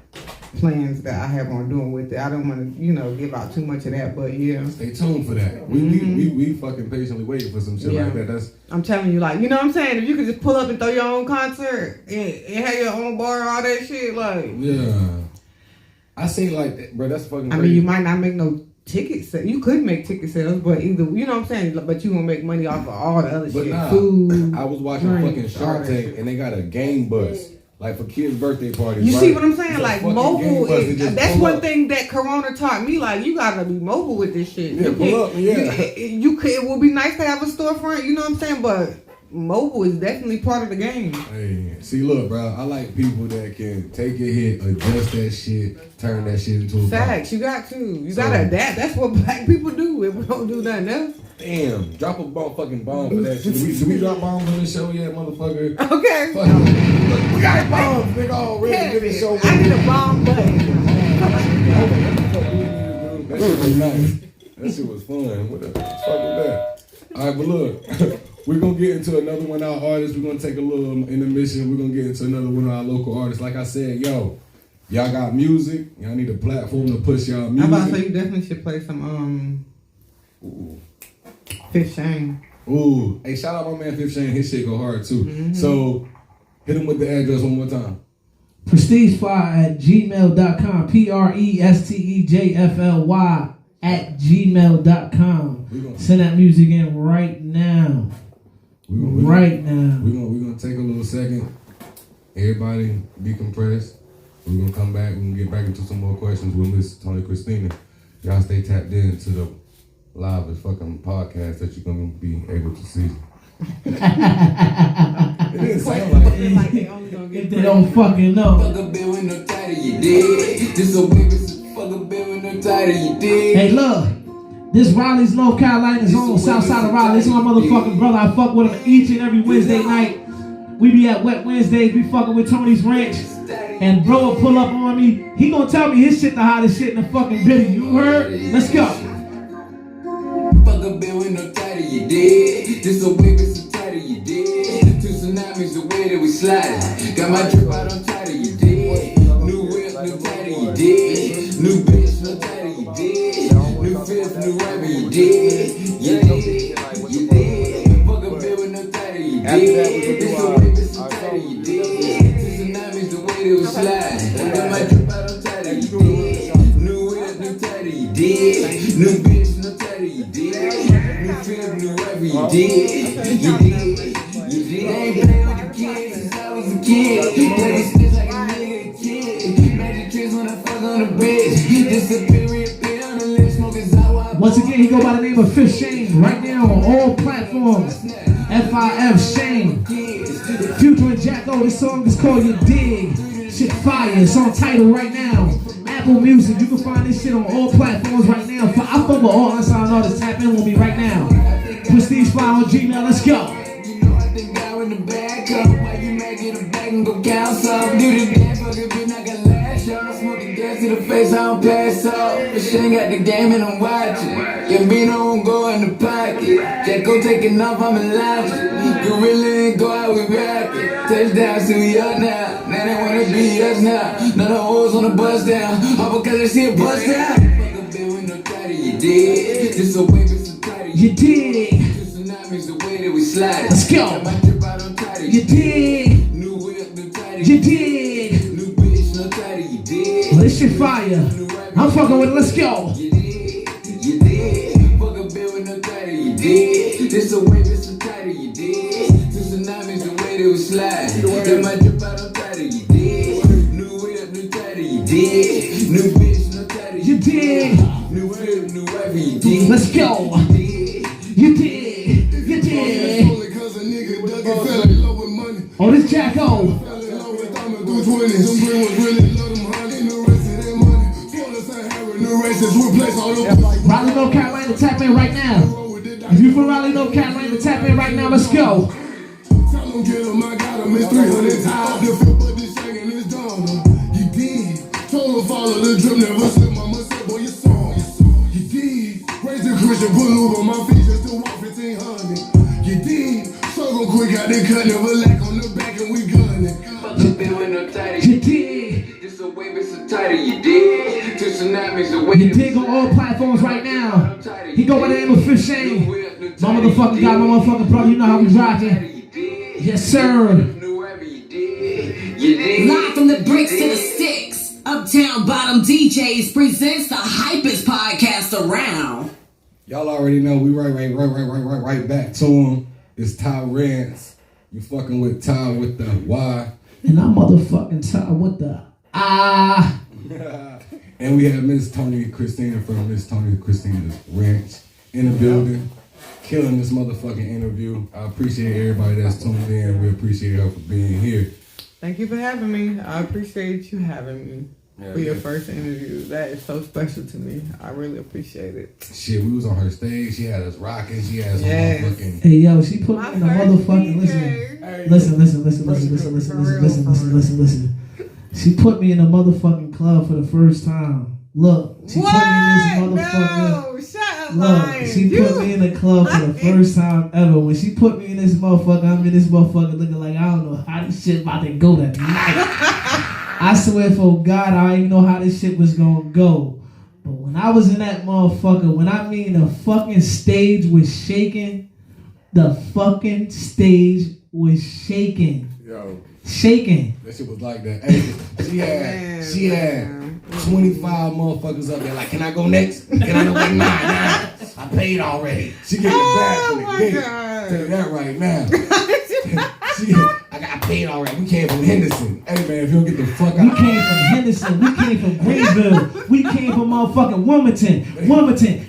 plans that I have on doing with it. I don't want to give out too much of that, but yeah. Stay tuned for that. We fucking patiently waiting for some shit like that. I'm telling you, like, you know what I'm saying? If you could just pull up and throw your own concert and have your own bar and all that shit, like. Yeah. I seen like that, bro. That's fucking crazy. I mean, you might not make no ticket sales. You could make ticket sales, but either, you know what I'm saying? But you gonna make money off of all the other shit. Nah, food. I was watching fucking Shark Tank and they got a game bus. Like for kids' birthday parties. You right? see what I'm saying? Like mobile, that's one up. thing that Corona taught me. Like you gotta be mobile with this shit. Yeah, pull up, yeah. You could. It would be nice to have a storefront. You know what I'm saying? But mobile is definitely part of the game. Hey, see, look, bro. I like people that can take a hit, adjust that shit, turn that shit into a facts. You got to. You gotta adapt. That's what black people do. If we don't do nothing else. Damn, drop a fucking bomb for that shit. Do we drop bombs on the show yet, motherfucker? Okay. Look, we got bombs, nigga, already. Get the show. I need a bomb button. That shit was nice. That shit was fun. What the fuck was that? All right, but look, we're going to get into another one of our artists. We're going to take a little intermission. We're going to get into another one of our local artists. Like I said, y'all got music. Y'all need a platform to push y'all music. I'm about to say you definitely should play some, Fifth Shane. Ooh. Hey, shout out my man Fifth Shane. His shit go hard, too. Mm-hmm. So, hit him with the address one more time. prestejfly@gmail.com. prestejfly@gmail.com. Send that music in right now. We're gonna take a little second. Everybody decompress. We're gonna come back. We're gonna get back into some more questions with Miss Toni Christina. Y'all stay tapped in to the live as fucking podcast that you're gonna be able to see. didn't sound like it. Like they only gonna get If they don't fucking know. Fuck a bitch with no title, you dig? This a baby, fuck a bitch with no title, you dig? Hey, look. This Raleigh's North Carolina's on south side of Raleigh. This is my motherfucking brother. I fuck with him each and every Wednesday night. We be at Wet Wednesdays. We fucking with Tony's Ranch. And bro will pull up on me. He gonna tell me his shit the hottest shit in the fucking video. You heard? Let's go. Fuck a bitch with no title, you dig? This a baby, so title, you dig? Two tsunamis, the way that we slide. Got my drip out on title, you dig? New whip, new title, you dig? New bitch, no title, you dig? New fifth, new rapper, you dig? You dig? You dig? Fuck a bitch with no title, you dig? This a baby, so title, you dig? Two tsunamis, the way that we slide. Got my drip out on title, you dig? New whip, new title, you dig? New bitch, no title, you dig? New fifth, new rapper, you dig? You dig? You dig? I ain't playing with the kids since I was a kid. Play with snitch like a nigga kid. Magic tricks when I fuck on the bitch. Disappear, reappear on the lip, smoking sour. Once again, he go by the name of Fifth Shane right now on all platforms. FIF Shane. Future and Jacko, this song is called You Dig. Shit fire. It's on Tidal right now. Apple Music. You can find this shit on all platforms right now. I fuck with all unsigned artists. Tap in with me right now. prestejfly on Gmail. Let's go. You know I think I in the back up. Why you make it a back and go count some? Do the dance, fuck it, bitch, I can lash up. Smoking gas to the face, I don't pass up. But she ain't got the game and I'm watching. Your beat don't go in the pocket. Jacko taking off, I'm in logic. Gorilla and go out with rapping. Touchdown, see we up now. Now they wanna be us now. None of hoes on the bus down. All because they see a bus down. Fuck a bitch with no title, you dig? This a wave, it's a title, You dig. tsunamis, the way that we slide. Let's go. Got my drip out on title, You dig. new whip, new title, You dig. new bitch, no title, you dig? Well, this shit fire. I'm fucking with it. Let's go. You dig? You dig? Fuck a bitch with no title, you dig? This a wave, it's a title, you dig? Two tsunamis, the way that we slide. Got my drip out on title, you dig? New whip, new title, you dig? New bitch, no title, You dig. New whip, new wife, you dig? Let's go. You dig? You dig. You dig. Only cause a nigga dug it, fell in love with money. Oh, this Jacko. Fell in love with diamond through 20s. Them green was really love them honey. The rest of that money. Swallow St. Harry, new races, replace all them. Raleigh, North Carolina, tap in right now. If you from Raleigh, North Carolina, tap in right now. Let's go. Tell them get them, I got them. It's 300 times. The feel but this shaking is done. You did. Told them follow the drip, never slip. Mama said, boy, you saw. You did. Raise the Christian, put lube on my feet, just to walk 1500. You did. Struggle quick, got the cut, never lack on the back, and we gunning. Fuck a bitch with no title. You dig. This a wave, it's a title, you dig? Two tsunamis, the way You dig on all platforms right now. He go by the name of Fifth Shane. My motherfucking guy, my motherfucking brother. You know how we rockin'. Yes, sir. Live from the bricks to the sticks, Uptown Bottom DJs presents the hypest podcast around. Y'all already know we right back to him. It's Ty Rance. You fucking with Ty with the Y. And I'm motherfucking Ty with the ah. And we have Miss Toni Christina from Miss Toni Christina's Ranch in the building. Killing this motherfucking interview. I appreciate everybody that's tuned in. We appreciate her for being here. Thank you for having me. I appreciate you having me for your first interview. That is so special to me. I really appreciate it. Shit, we was on her stage. She had us rocking. She had us Yes. motherfucking. Hey yo, she put me in a motherfucking listen. She put me in a motherfucking club for the first time. Look, she put me in this motherfucking. No, shut up. Look, she put me in the club for the first time ever. When she put me in this motherfucker, I'm in this motherfucker looking like I don't know how this shit about to go that night. I swear for God, I didn't know how this shit was gonna go. But when I was in that motherfucker, when I mean the fucking stage was shaking, the fucking stage was shaking. Yo. Shaking. That shit was like that. Hey, she had 25 motherfuckers up there like, can I go next? Can I go like, nah. I paid already. She getting back from the gate. God. Tell you that right now. I They ain't alright. We came from Henderson. Hey man, if you don't get the fuck We out. came from Henderson. We came from Greenville. We came from motherfucking Wilmington.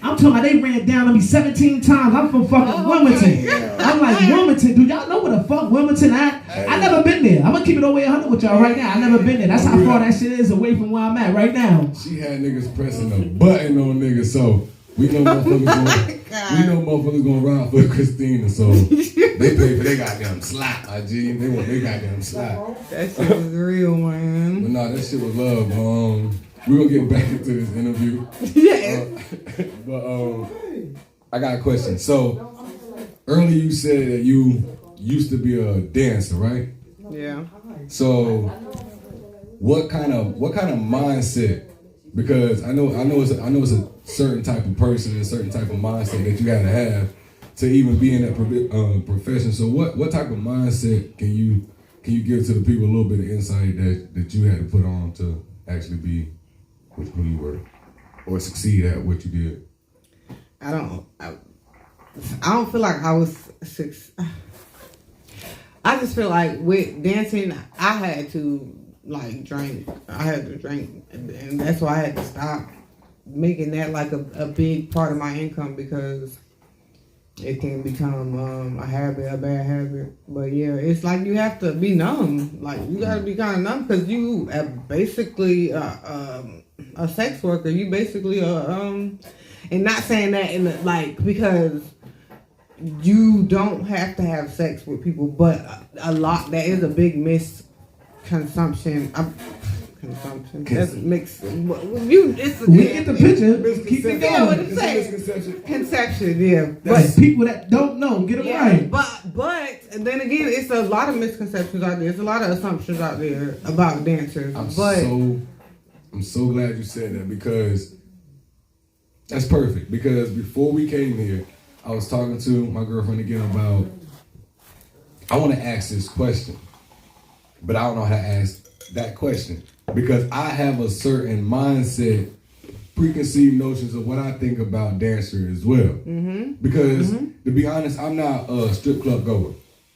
I'm talking about they ran down on me 17 times. I'm from fucking Wilmington. I'm like, Wilmington, do y'all know where the fuck Wilmington at? I never been there. I'm gonna keep it away 100 with y'all right now. I never been there. That's how far that shit is away from where I'm at right now. She had niggas pressing a button on niggas, so we know motherfuckers gonna ride for Christina, so they pay for their goddamn slap, my G. They want their goddamn slap. That shit was real, man. But nah, that shit was love. We're gonna get back into this interview. Yeah. But I got a question. So earlier you said that you used to be a dancer, right? Yeah. So what kind of mindset? Because I know it's a certain type of person and a certain type of mindset that you gotta have to even be in that profession. So what type of mindset can you give to the people a little bit of insight that you had to put on to actually be who you were or succeed at what you did? I don't feel like I was I just feel like with dancing, I had to drink. I had to drink, and that's why I had to stop making that like a big part of my income because it can become a habit, a bad habit. But yeah, it's like you have to be numb. Like you gotta be kind of numb because you are basically a sex worker. You basically and not saying that in because you don't have to have sex with people, but there is a big misconsumption. Consumption. That's mixed. We get the picture. Keep it going. It's a misconception. Conception, yeah. But people that don't know, get it right. But then again, it's a lot of misconceptions out there. There's a lot of assumptions out there about dancers. I'm so glad you said that because that's perfect. Because before we came here, I was talking to my girlfriend again about I want to ask this question, but I don't know how to ask that question. Because I have a certain mindset, preconceived notions of what I think about dancer as well. Mm-hmm. Because to be honest, I'm not a strip club goer.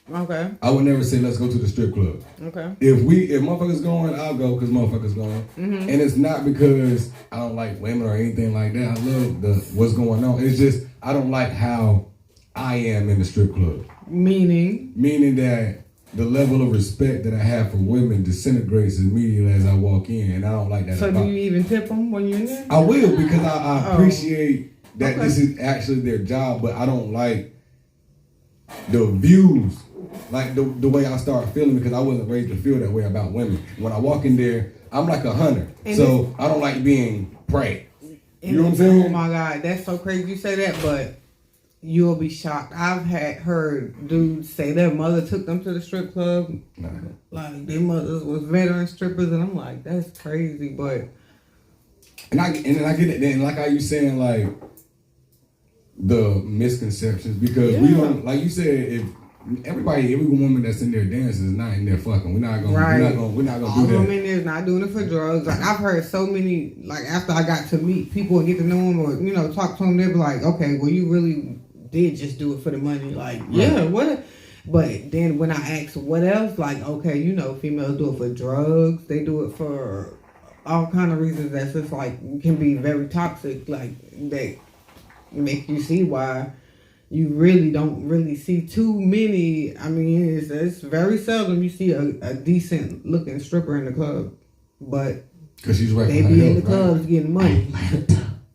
Okay. I would never say let's go to the strip club. Okay. If motherfuckers going, I'll go because motherfuckers going. Mm-hmm. And it's not because I don't like women or anything like that. I love what's going on. It's just I don't like how I am in the strip club. Meaning that the level of respect that I have for women disintegrates immediately as I walk in, and I don't like that. So do you even tip them when you're in there? I will because I appreciate that this is actually their job, but I don't like the views, like the way I start feeling because I wasn't raised to feel that way about women. When I walk in there, I'm like a hunter, so I don't like being prey. You know what I'm saying? Oh my God, that's so crazy you say that, but you'll be shocked. I've heard dudes say their mother took them to the strip club. Nah. Like their mothers was veteran strippers, and I'm like, that's crazy. But and I get it. Then like how you saying like the misconceptions because we don't like you said if every woman that's in there dancing is not in there fucking. We're not gonna do that. All women in there is not doing it for drugs. Like I've heard so many. Like after I got to meet people and get to know them or talk to them, they be like, okay, well you really did just do it for the money, like yeah, what? But then when I ask what else, like okay, females do it for drugs, they do it for all kind of reasons that's just like can be very toxic, like that make you see why you really don't really see too many. I mean, it's very seldom you see a decent looking stripper in the club, but because she's right, they be in the clubs getting money.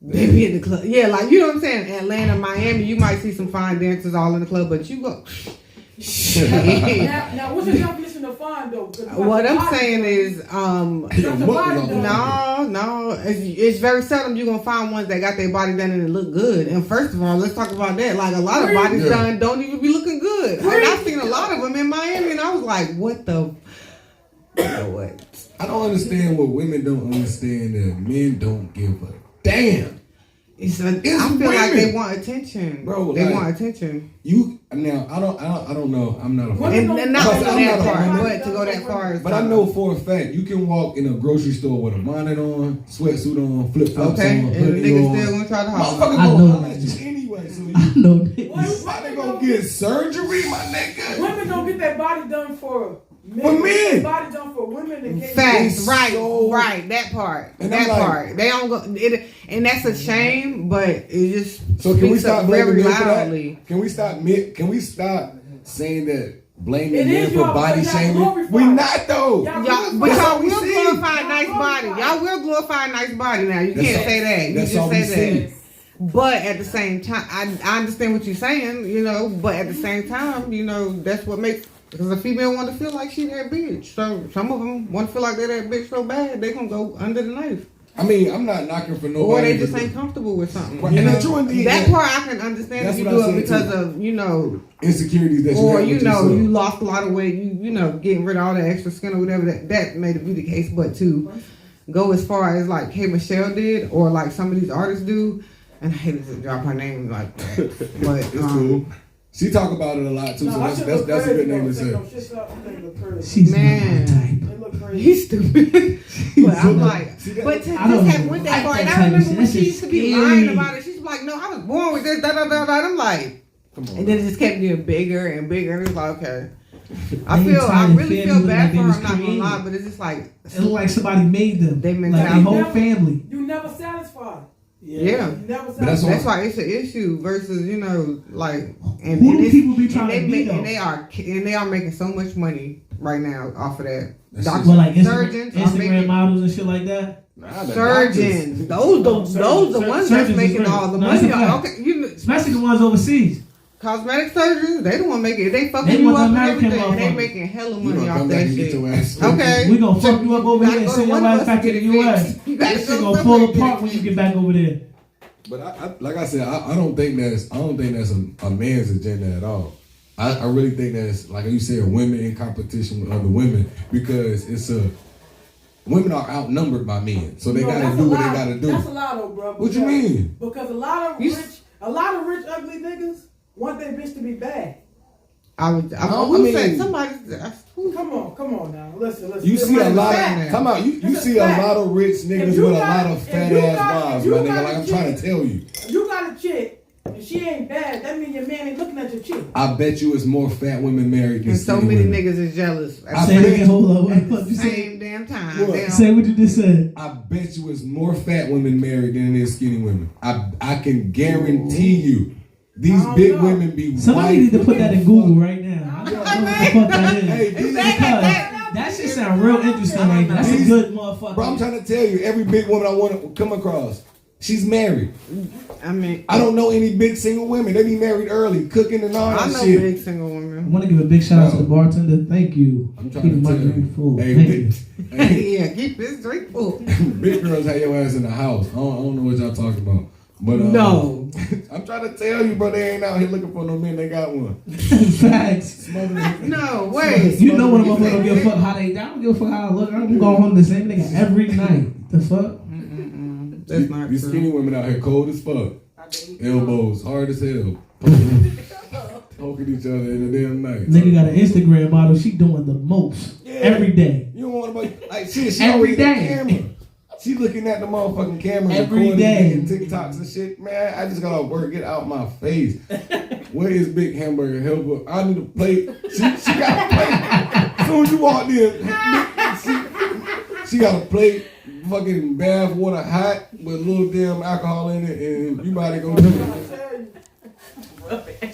They be in the club. Yeah, like, you know what I'm saying? Atlanta, Miami, you might see some fine dancers all in the club, but you go... now, what's your definition of fine, though? What I'm saying is, no. It's very seldom you're going to find ones that got their body done and it look good. And first of all, let's talk about that. Like, a lot of bodies done don't even be looking good. And I've seen a lot of them in Miami, and I was like, what the... what? I don't understand what women don't understand that men don't give a damn. I feel like they want attention, bro. They want attention. I don't know. I'm not a fan. And not that far, but to go that far. But I know for a fact you can walk in a grocery store with a bonnet on, sweatsuit on, flip flops on, and the niggas still gonna try to holler. I know that anyway. So I know that. Why they gonna get surgery, my nigga? Women don't get that body done for For men. Body done for women and Facts, It's right, so- right. That part, And that I'm like- part. They don't go, and that's a shame. But it just So can we speaks stop up blaming very men for that? loudly. Can we stop saying that blaming It men is for y'all, body because y'all shaming? glorify We it. not though. Y'all Y'all, but That's y'all all we will see. glorify a nice Y'all body. glorify. Y'all will glorify a nice body. Now you That's can't all- say that. You that's just all say we that. see. But at the same time, I understand what you're saying, you know. But at the same time, you know, that's what makes, because a female want to feel like she that bitch. So some of them want to feel like they're that bitch so bad they gonna go under the knife, I mean, I'm not knocking for nobody. or they just to- ain't comfortable with something. Right, You and know? the true indeed, That yeah. part I can understand That's if you what do I it said, because too. of, you know, insecurities that you or have you with know, yourself. you lost a lot of weight, you know, getting rid of all that extra skin or whatever, that may be the case. But to go as far as like K Michelle did, or like some of these artists do, and I hate to drop her name like that, but It's cool. She talk about it a lot too, so that's a good name to say. She's Man. not my type. he's stupid. But I'm like, See that? but to I don't just have know. went that I far, and like I that type remember of when shit. she That used to be shit's lying scary. about it. She's like, no, I was born with this, da da da da. I'm like, Come on. and then it just kept getting bigger and bigger, and it's like, okay. I Anytime really family feel look bad like for they her. was I'm not gonna created. lie, but it's just like, It look like somebody made them. They like mentality. the whole family. You never satisfied. yeah. You never But that's satisfied. That's why it's an issue versus, you know, like, and, Who and do it's- people be trying and to they be make, though? and they are making so much money right now off of that. That's Doctors, Well, like surgeons are Instagram making models and shit like that. Nah, the surgeons. Those the ones Surgeons that's is making great. all the No, that's money. a fact. Okay, you know, Especially the ones overseas. cosmetic surgeons, they don't want to make it. They fucking They you want the up and American everything, and they motherfuckers. making hella You money gonna off come back that and get shit. your ass. Okay, We gonna fuck you up over gotta here and go to send your one of ass us back to to the get it US. fixed. You gotta That shit go gonna somewhere fall to get apart it when you fixed. get back over there. But I like I said, I don't think that's a man's agenda at all. I really think that's, like you said, women in competition with other women, because women are outnumbered by men, so they gotta do what they gotta do. That's a lie though, bro. What you mean? Because a lot of rich ugly niggas want their bitch to be bad. I Who mean- said somebody? Come on now. Listen. You This see a is lot fact. of come out. You This is see a fact. lot of rich niggas you with a got- lot of if fat you ass got- wives, if my you nigga. got Like a I'm trying chick- to tell you. If you got a chick and she ain't bad, that means your man ain't looking at your chick. I bet you it's more fat women married than And so skinny many women. niggas is jealous I Say it bet- again, hold on. What at the fuck the you say? same damn time. What? They don't- Say what you just said. I bet you it's more fat women married than it is skinny women. I can guarantee you. These I don't big know. women be Somebody white. need to put that in Google right now. I don't know what the fuck that is. Hey, these- That shit sound real interesting right now. That's a good motherfucker. Bro, I'm trying to tell you, every big woman I want to come across, she's married. I mean, I don't know any big single women. They be married early, cooking and all I that know shit. big single I women. want to give a big shout out to the bartender. Thank you. I'm trying Keeping to my tell you. drink full. Hey, Thank you. hey, Yeah, keep this drink full. big girls have your ass in the house. I don't know what y'all talking about. But No. I'm trying to tell you, bro, they ain't out here looking for no men. They got one. Facts. No, wait. You know what I'm gonna give a fuck how they. I don't give a fuck how I look. I'm going home the same nigga every night. The fuck? That's not These true. skinny women out here cold as fuck. Elbows hard as hell. Poking each other in the damn night. Nigga got an Instagram model. She doing the most every day. You don't want to like she Every always day. the camera. She looking at the motherfucking camera Every recording, day. making TikToks and shit. Man, I just got off work. Get out my face. Where is Big Hamburger Helper? I need a plate. She got a plate. As soon as you walked in, she got a plate. Fucking bath water hot with a little damn alcohol in it, and you might go do it.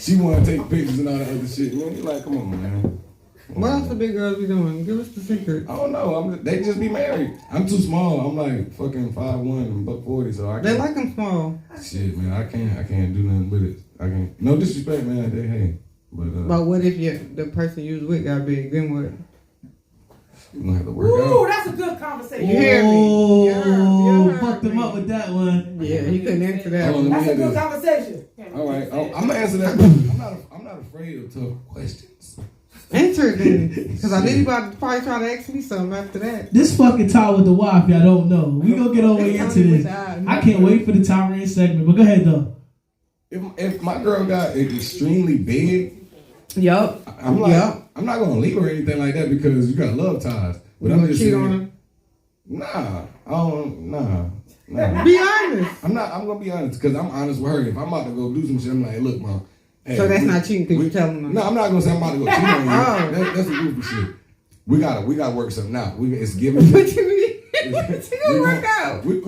She want to take pictures and all that other shit. Man, you like, come on, man. What else the big girls be doing? Give us the secret. I don't know. They just be married. I'm too small. I'm like fucking 5'1" and $140, so I They can't. like them small. Shit, man. I can't do nothing with it. I can't. No disrespect, man. They hey, but But what if the person you was with got big? Then what? you gonna have to work Ooh, out. that's a good conversation. You hear me? Oh, You heard fucked him me. up with that one. Yeah, he couldn't answer that Hold on, one. let me That's a hear good this. conversation. All right, I'm gonna answer that. I'm not afraid of tough questions. Answer it then. Because I think you about to probably try to ask me something after that. This fucking tie with the wife, y'all don't know. We gonna get all the way into this. I can't wait for the Tyrant segment, but go ahead though. If my girl got extremely big, Yup. I'm like, Yup. I'm not gonna leave her or anything like that because you got love ties. But You I'm gonna just cheat saying, on her? Nah, I don't. Nah. Be honest. I'm gonna be honest because I'm honest with her. If I'm about to go do some shit, I'm like, look, mom. Hey, So that's not cheating because you telling them. No, I'm not gonna say I'm about to go cheat on you. Oh. That's some goofy shit. we gotta work something out. It's giving. What you mean? What's gonna work out? We're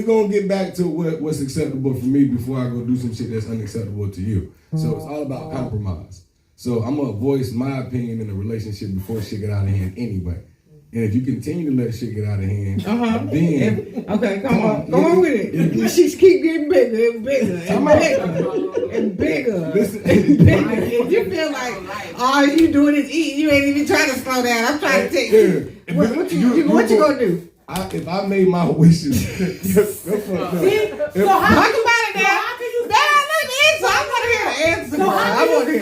gonna get back to what's acceptable for me before I go do some shit that's unacceptable to you. So it's all about compromise. So I'm gonna voice my opinion in a relationship before shit get out of hand anyway. And if you continue to let shit get out of hand, then okay, come on with it. She keep getting bigger and bigger and bigger and bigger. Listen, If you feel like all you doing is eating, you ain't even trying to slow down. I'm trying to take you. What you gonna do? If I made my wishes, that's fucked up. So talk about it now. How can you? I want to hear the answer. So how can you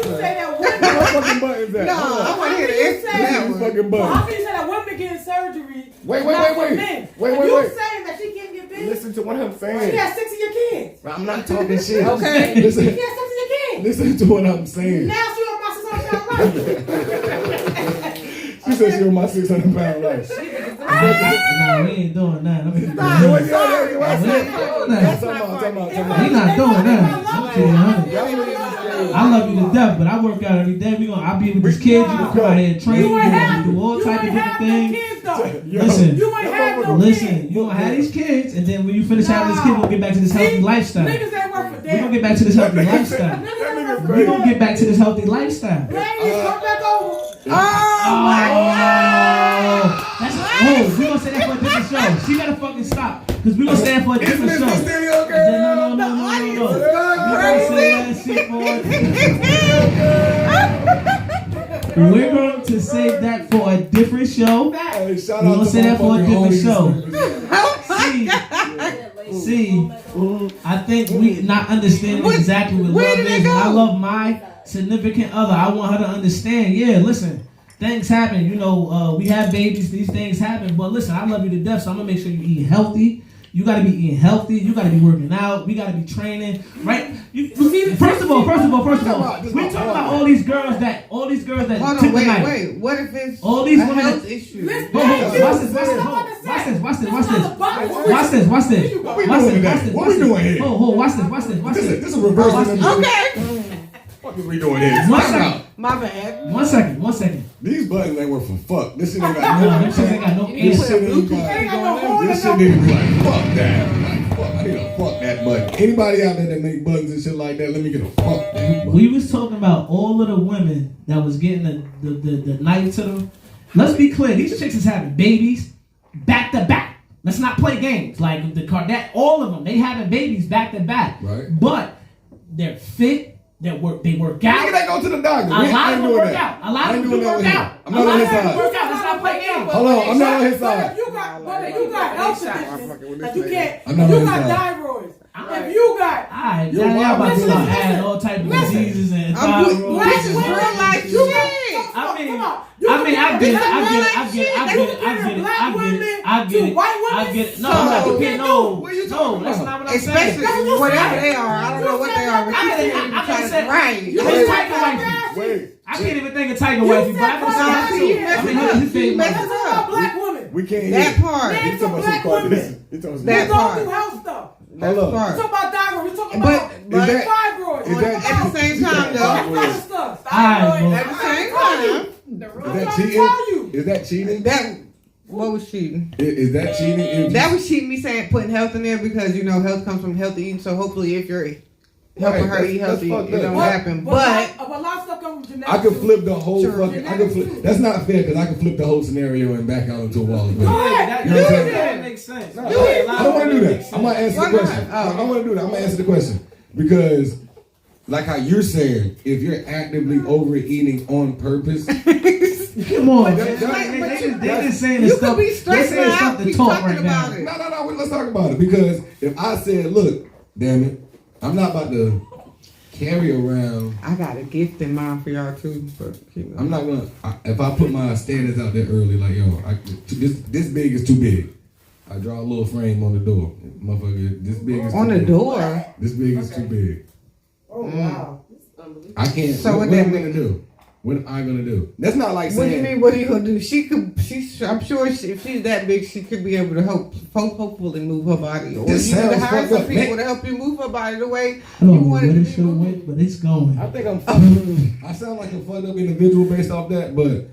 say that women? What fucking button is that? No, I want to hear the answer. That one. Fucking button. How can you say that women getting surgery? Wait. You saying that she can't get big? Listen to what I'm saying. She has 6 of your kids. I'm not talking shit. Okay. She has Listen, 6 of your kids. listen to what I'm saying. Now she on my 600-pound life. She said she on my 600-pound life. Nah, we ain't doing that. We That's not not doing that. I'm kidding, honey. I love you to death, but I work out every day. I'll be with these kids. You can come out here and train. You can do all type of different things. Listen, You ain't have no listen. kids. You gonna have these kids, and then when you finish having this kid, we'll get back to this healthy lifestyle. Niggas ain't work for We're gonna them. get back to this healthy lifestyle. Niggas ain't work for We're them. gonna get back to this healthy lifestyle. Ladies, come back over. We gonna say that for a different show. She gotta fucking stop, cause we gonna say that for a different show. No. We gonna say that shit for a different show. We're going to save that for a different show. Hey, shout We're out gonna to say that for a different show. show. See, I think we not understanding exactly what love is. And I love my significant other. I want her to understand. Yeah, listen. Things happen, we have babies, these things happen, but listen, I love you to death, so I'm gonna make sure you eat healthy. You gotta be eating healthy, you gotta be working out, we gotta be training, right? First of all, we're talking about all these girls that Hold took on, the night. wait. What if it's All these a women health that- issue? Watch this. What we doing today? What we doing here? Watch this. This is a reverse. Okay. What is we doing here? One second. My bad. One second. These buttons ain't worth for fuck. This shit ain't got No, no. them shits ain't got no This answer. shit ain't got. This shit need to be like fuck that. Like fuck. I need a fuck that button. Anybody out there that make buttons and shit like that, let me get a fuck that button. We was talking about all of the women that was getting the knife to them. Let's be clear. These chicks is having babies back to back. Let's not play games like all of them. They having babies back to back. Right. But they're fit. They work out. Nigga, they go to the doctor. A lot of them work out. A lot of them do work out. I'm not on his side. Work out. Let's not play games. Hold on, I'm not on his side. If you got health conditions that you can't, I'm not you on his got side. thyroids. If you got, Alright, Yo, now y'all about to listen, start listen. adding all type of Listen. diseases and I'm thyroid. this is real life shit. I get it. No, I'm not comparing. No, that's not what I'm saying. Especially whatever they are. I don't know what they are. But I can say right. I can't even think of Tiger Wifey, but I can say You messed up. black women. We can't That hear. part. Name some black women. He told us That We part. don't do house stuff. That Hold up. We part. talking about thyroid. We talking But- about but- fibroids. Is that- At the same time, though. All kind of stuff. Alright, Thyroid. At the same time, Is that I'm cheating? trying to tell you. Is that cheating? that what was cheating? Is that cheating? If That was cheating. Me saying putting health in there because health comes from healthy eating. So hopefully, if you're helping her eat that's healthy, fucked it up. don't happen. a But lot of stuff comes from genetics. I could flip the whole Sure. fucking. I could flip. That's not fair because I can flip the whole scenario and back out into a wall of Go paper. ahead. You know what I'm saying? That makes sense. I don't want to do that. I'm gonna answer the Why not? question. Oh. I want to do that. I'm gonna answer the question because, like how you're saying, if you're actively overeating on purpose, Come on, But they just saying this you stuff. could be They stressing saying out. stuff to Keep talk talking right now. about it. no, let's talk about it because if I said, look, damn it, I'm not about to carry around. I got a gift in mind for y'all too. But I'm not gonna. If I put my standards out there early, like this big is too big. I draw a little frame on the door, motherfucker. This big is on too the big. door. This big is too big. Oh wow. I can't. So what what that am I mean? gonna do? What am I gonna do? That's not like What do you saying. mean? What are you gonna do? I'm sure if she's that big, she could be able to hopefully move her body. Or This you need to sounds hire fucked some up, people man. to help you move her body the way I don't you know want where it this to show be moved. went, but it's going. I think I'm fucked. I sound like a fucked up individual based off that, but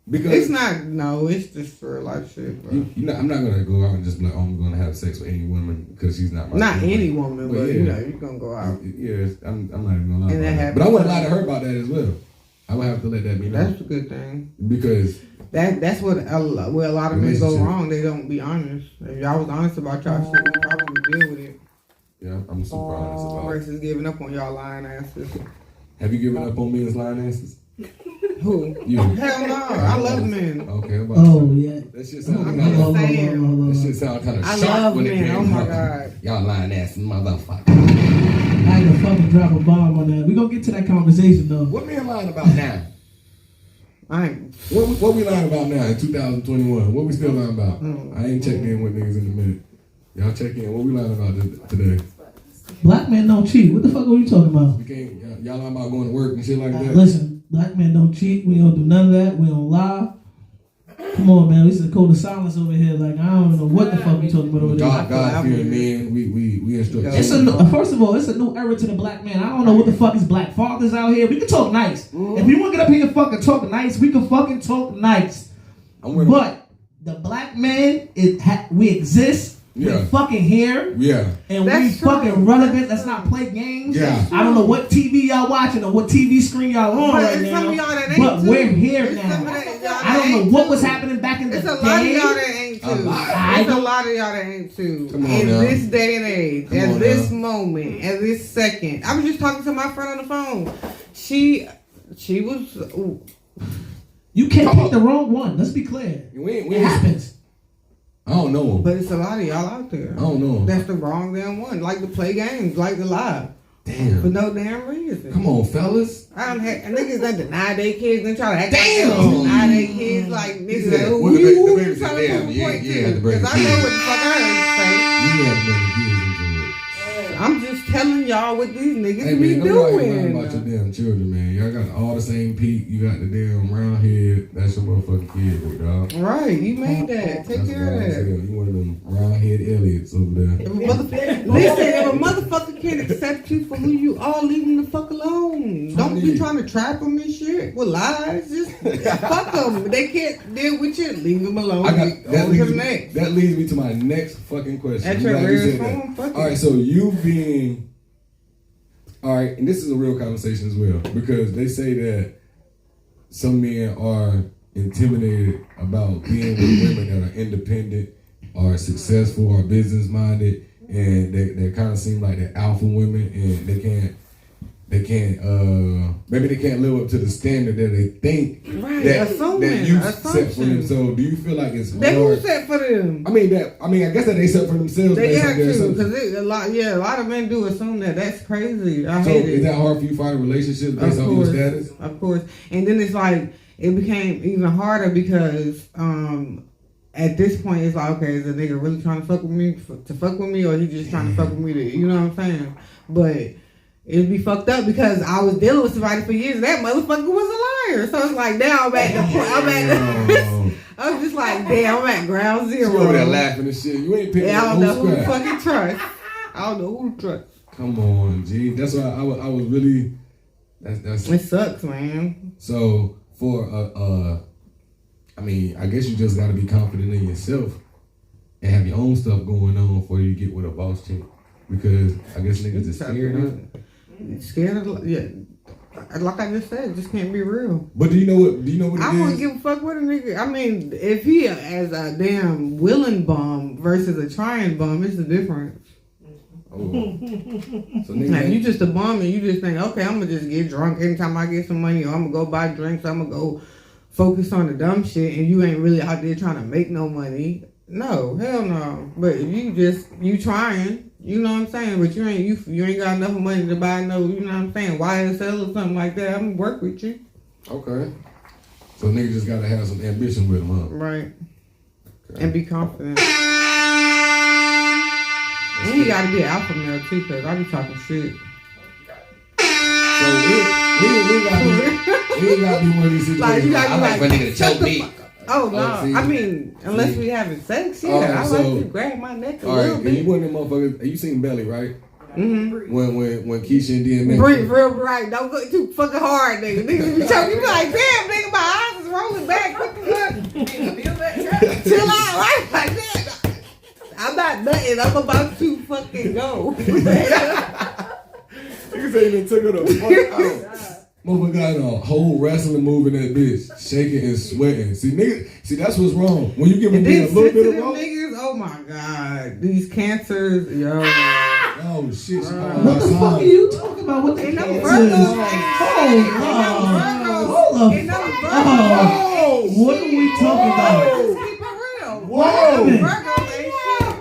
Because It's not. No, it's just real life shit. Bro. I'm not gonna go out and just be like, oh, I'm gonna have sex with any woman because she's not my Not girlfriend. any woman, but yeah. you know, you're gonna go out. Yeah, I'm not even gonna lie And that about that. happens. But I wouldn't lie to her about that as well. I would have to let that be known. That's a good thing. Because That's what where a lot of men go Relationship. wrong. They don't be honest. If y'all was honest about y'all shit, we probably deal with it. yeah, I'm super honest about it. Versus giving up on y'all lying asses. Have you given up on men's lying asses? Who? You. Hell no. I love men. Okay, about Oh yeah. that shit sound I'm kind just of saying. that shit sound kind of I sharp love when it men. came Oh my out. God. Y'all lying ass motherfucker. I ain't gonna fucking drop a bomb on that. We gonna get to that conversation though. What men lying about now? I ain't. What we lying about now in 2021? What we still lying about? I ain't checking in with niggas in a minute. Y'all check in. What we lying about today? Black men don't cheat. What the fuck are you talking about? We can't. Y'all lying about going to work and shit like that. Listen, black men don't cheat. We don't do none of that. We don't lie. Come on, man. This is a code of silence over here. Like I don't know what the fuck we talking about over there. God fearing men. We instruct. It's first of all, it's a new era to the black man. I don't know what the fuck is black fathers out here. We can talk nice. If you want to get up here and fucking talk nice, we can fucking talk nice. But the black man, we exist. Yeah. We fucking here. Yeah. And That's we true. fucking relevant. Let's not play games. Yeah. I don't know what TV y'all watching or what TV screen y'all on But right it's some now. of y'all that ain't But too. we're here It's some now. of that y'all that I don't know ain't what too. was happening back in the It's a day. lot of y'all that ain't too. A lot. It's a lot of y'all that ain't too. Come on in now. this day and age, Come at on this now. moment, at this second. I was just talking to my friend on the phone. She was. You can't pick the wrong one. Let's be clear. We It happens. I don't know. But it's a lot of y'all out there. I don't know. That's the wrong damn one. Like to play games, like to lie. For Damn. no damn reason. Come on, fellas. I don't have niggas that deny their kids and try to act Damn. like they don't deny their kids like niggas said, that who well, the you baby trying said, to damn, prove a yeah, point yeah, to. the baby Because I know what the fuck I heard You had better kids into it. say. I'm just telling y'all what these niggas Hey be man, don't worry about your doing. damn children, man. Y'all got all the same peak. You got the damn round head. That's your motherfucking kid, big dog. Right, you made that. Take That's care what of I'm that. saying. You one of them round head aliens over there. Listen, if a motherfucker can't accept you for who you are, leave him the fuck alone. Don't be trying to trap them and shit with lies. Just fuck them. They can't deal with you. Leave them alone. That leads me to my next fucking question. At I'm your glad you rarest said that. form, fuck All right, it. so you being all right, and this is a real conversation as well because they say that some men are intimidated about being with women that are independent, are successful, are business minded, and they kind of seem like they're alpha women, and maybe they can't live up to the standard that they think that you set for them. So do you feel like it's They hard? who set for them? I guess that they set for themselves. They based on have their to, assumptions. because a lot of men do assume that. That's crazy. I So hate is it. that hard for you to find relationships based on your status? Of course. And then it's like, it became even harder because at this point it's like, okay, is the nigga really trying to fuck with me or he just trying to fuck with me you know what I'm saying? But it'd be fucked up because I was dealing with somebody for years and that motherfucker was a liar. So it's like now I'm at the point, I was just like, damn, I'm at ground zero. You over there laughing and shit. You ain't picking I up don't know no who to scratch. fucking trust. I don't know who to trust. Come on, G. That's why I was really. That's It sucks, man. So for I guess you just got to be confident in yourself and have your own stuff going on before you get with a boss chick. Because I guess niggas is scared of it. Scared of yeah. Like I just said, it just can't be real. But do you know what it I is? wouldn't give a fuck what a nigga. I mean, if he as a damn willing bum versus a trying bum, it's the difference. Oh. So Now, nigga, if you just a bum and you just think, okay, I'm gonna just get drunk anytime I get some money, or I'm gonna go buy drinks, I'm gonna go focus on the dumb shit, and you ain't really out there trying to make no money. No, hell no. But if you trying, you know what I'm saying, but you ain't got enough money to buy no, you know what I'm saying, YSL or something like that, I'm gonna work with you. okay. So niggas just gotta have some ambition with them, huh? Right. Okay. And be confident. And you gotta be an alpha male too, cause I be talking shit. So we ain't gotta be one of these situations. Like, you gotta be I like like, my nigga to choke me. Oh no! see? I mean, unless we having sex, yeah. Alright, I so- like to grab my neck a All little right, and you bit. one of them motherfuckers. You seen Belly, right? Mm-hmm. When Keisha and DMX. Breathe real right. Don't go too fucking hard, nigga. Niggas be choking. You be like, damn, nigga, my eyes is roll it back. What the fuck? Chill out, right? Like that. I'm not nothing. I'm about to fucking go. You say you took her the fuck out. Motherfucker got a whole wrestling move in that bitch, shaking and sweating. See, nigga, that's what's wrong. When you give a nigga a little bit of rope. Niggas, oh my god, these cancers, yo. Oh shit, what the fuck are you talking about? What the cancers? What are we talking about? Keep it real.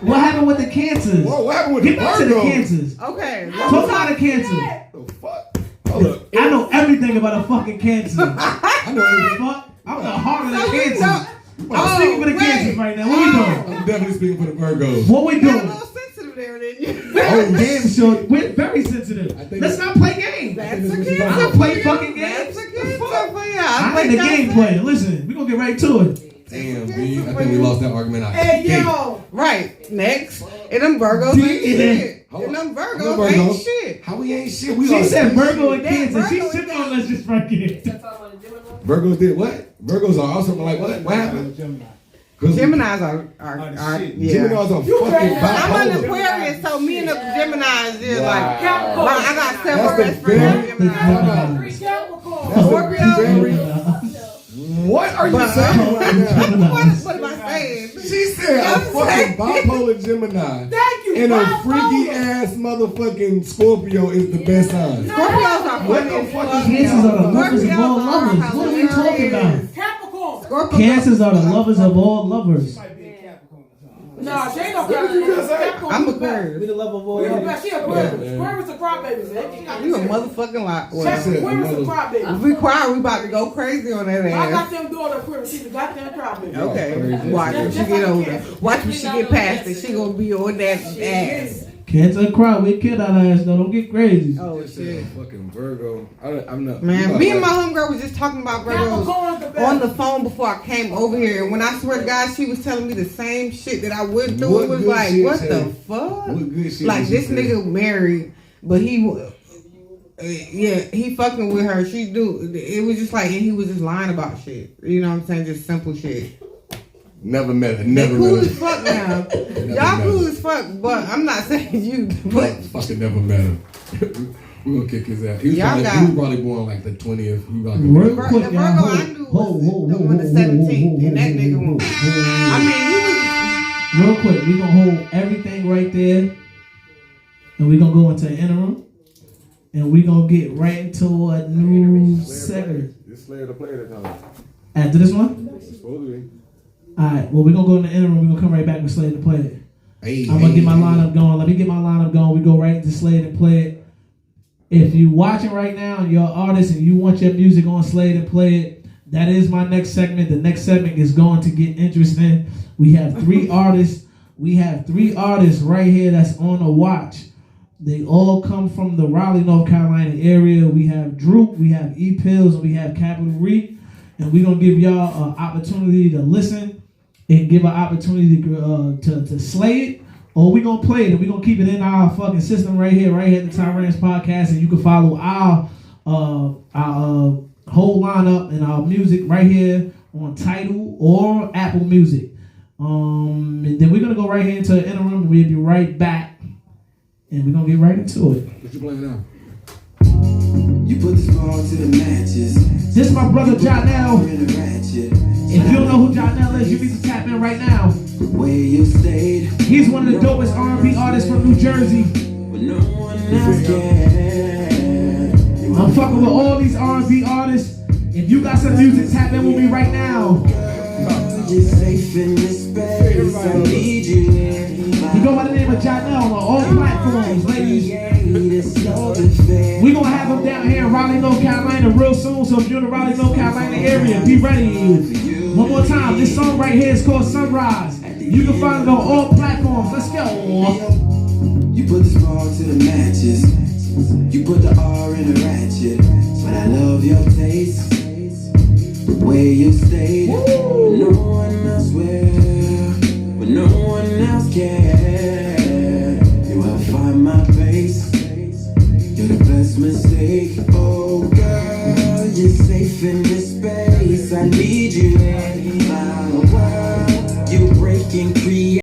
What happened with the cancers? Whoa, what happened with Get the back to the cancers. Okay. Talk about the cancers. The fuck? Hold up. I know everything about a fucking cancer. I know everything. Fuck. I'm the heart of the So you cancers. know- I'm speaking for the cancers right now. What we doing? I'm definitely speaking for the Virgos. What we You're a doing? little sensitive there, didn't you? Oh, damn sure. We're very sensitive. Let's not play games. That's a I cancer. don't play fucking games. That's a cancer for you. I like the gameplay. Listen, we're gonna get right to it. Damn, B. I think we lost that argument out. Hey, yo. Right. Next. And them Virgos ain't shit. And them Virgos ain't shit. How we ain't shit? We She are said Virgo and That Cancer. She Virgo sipping and on us just right here. Virgos did what? Virgos are awesome. Like what? What happened? Geminis are yeah. Geminis are fucking I'm an bipolar. Aquarius, so me and the Geminis is Wow. like I got several That's the best friends. very- Gemini. That's Scorpio. very. What are you saying right now? What am I saying? She said a fucking bipolar Gemini. Thank you. And a bipolar. freaky ass motherfucking Scorpio is the best sign. Scorpios are What funny the as fuck fuck. is Cancers are the lovers of Scorpios all are lovers. What are we talking about? Capricorn. Scorpios. Cancers are the lovers of all lovers. Nah, she ain't no Capricorn. I'm Aquarius. Be the love of all. She Aquarius. Aquarius a crybaby, man. You a motherfucking lot. Aquarius a crybaby. If we quiet, we about to go crazy on that I ass. got them doing Aquarius. She's a goddamn crybaby. Okay, watch when she get older. Watch when she get past it. She gonna be on that ass. Cancer cry. We kid our ass though. Don't get crazy. Oh shit. Fucking Virgo. I'm not. Man, me and my homegirl was just talking about Virgos Capricorn's the best. on the phone before I came over here. And when I swear to God, she was telling me the same shit that I went through. What It was good like, shit what she the said? fuck? What good shit Like did she this say? nigga married, but he fucking with her. She do. It was just like, and he was just lying about shit. You know what I'm saying? Just simple shit. Never met her. They Never cool met as her. fuck now. Never Y'all met cool her. as fuck, but I'm not saying you. But Fucking never met him. We're gonna kick his ass. He was, Y'all probably, got- he was probably born like the 20th. He Real probably the quick, Virgo y'all. I knew was the one the 17th, and that nigga won't. I mean, Real quick, we gonna hold everything right there, and we gonna go into an interim, and we gonna get right into a new segment. It's Slayer to play that time. After this one, It's supposed to be. all right. Well, we gonna go in the interim. We gonna come right back with Slade and play it. Hey, I'm gonna get my lineup going. Let me get my lineup going. We go right into Slade and play it. If you watching right now and you're an artist and you want your music on Slade and play it, that is my next segment. The next segment is going to get interesting. We have three artists. We have three artists right here that's on the watch. They all come from the Raleigh, North Carolina area. We have Droop, we have E-Pills, and we have Capital Reap. And we're going to give y'all an opportunity to listen and give an opportunity to slay it. Or we're going to play it and we're going to keep it in our fucking system right here at the Tyrants Podcast. And you can follow our whole lineup and our music right here on Tidal or Apple Music. And then we're going to go right here into the interim and we'll be right back. And we're going to get right into it. What you playing now? You put the ball to the matches. This is my brother Jonell. In the ratchet. If you don't know who Jonell is, you need to tap in right now. Where you stayed. He's one of the dopest R&B artists from New Jersey. When no one else cared. I'm fucking with all these R&B artists. If you got some music, tap in with me right now. You're safe in this space. I need you here. He go by the name of Jonell on all platforms, ladies. We We're gonna have him down here in Raleigh, North Carolina real soon. So if you're in the Raleigh, North Carolina area, be ready. One more time, this song right here is called Sunrise. You can find it on all platforms. Let's go. You put the ball to the matches. You put the R in the ratchet. But I love your taste. The way you stayed. When no one else will. When no one else cared. You will find my face. You're the best mistake. Oh girl, you're safe in this space. I need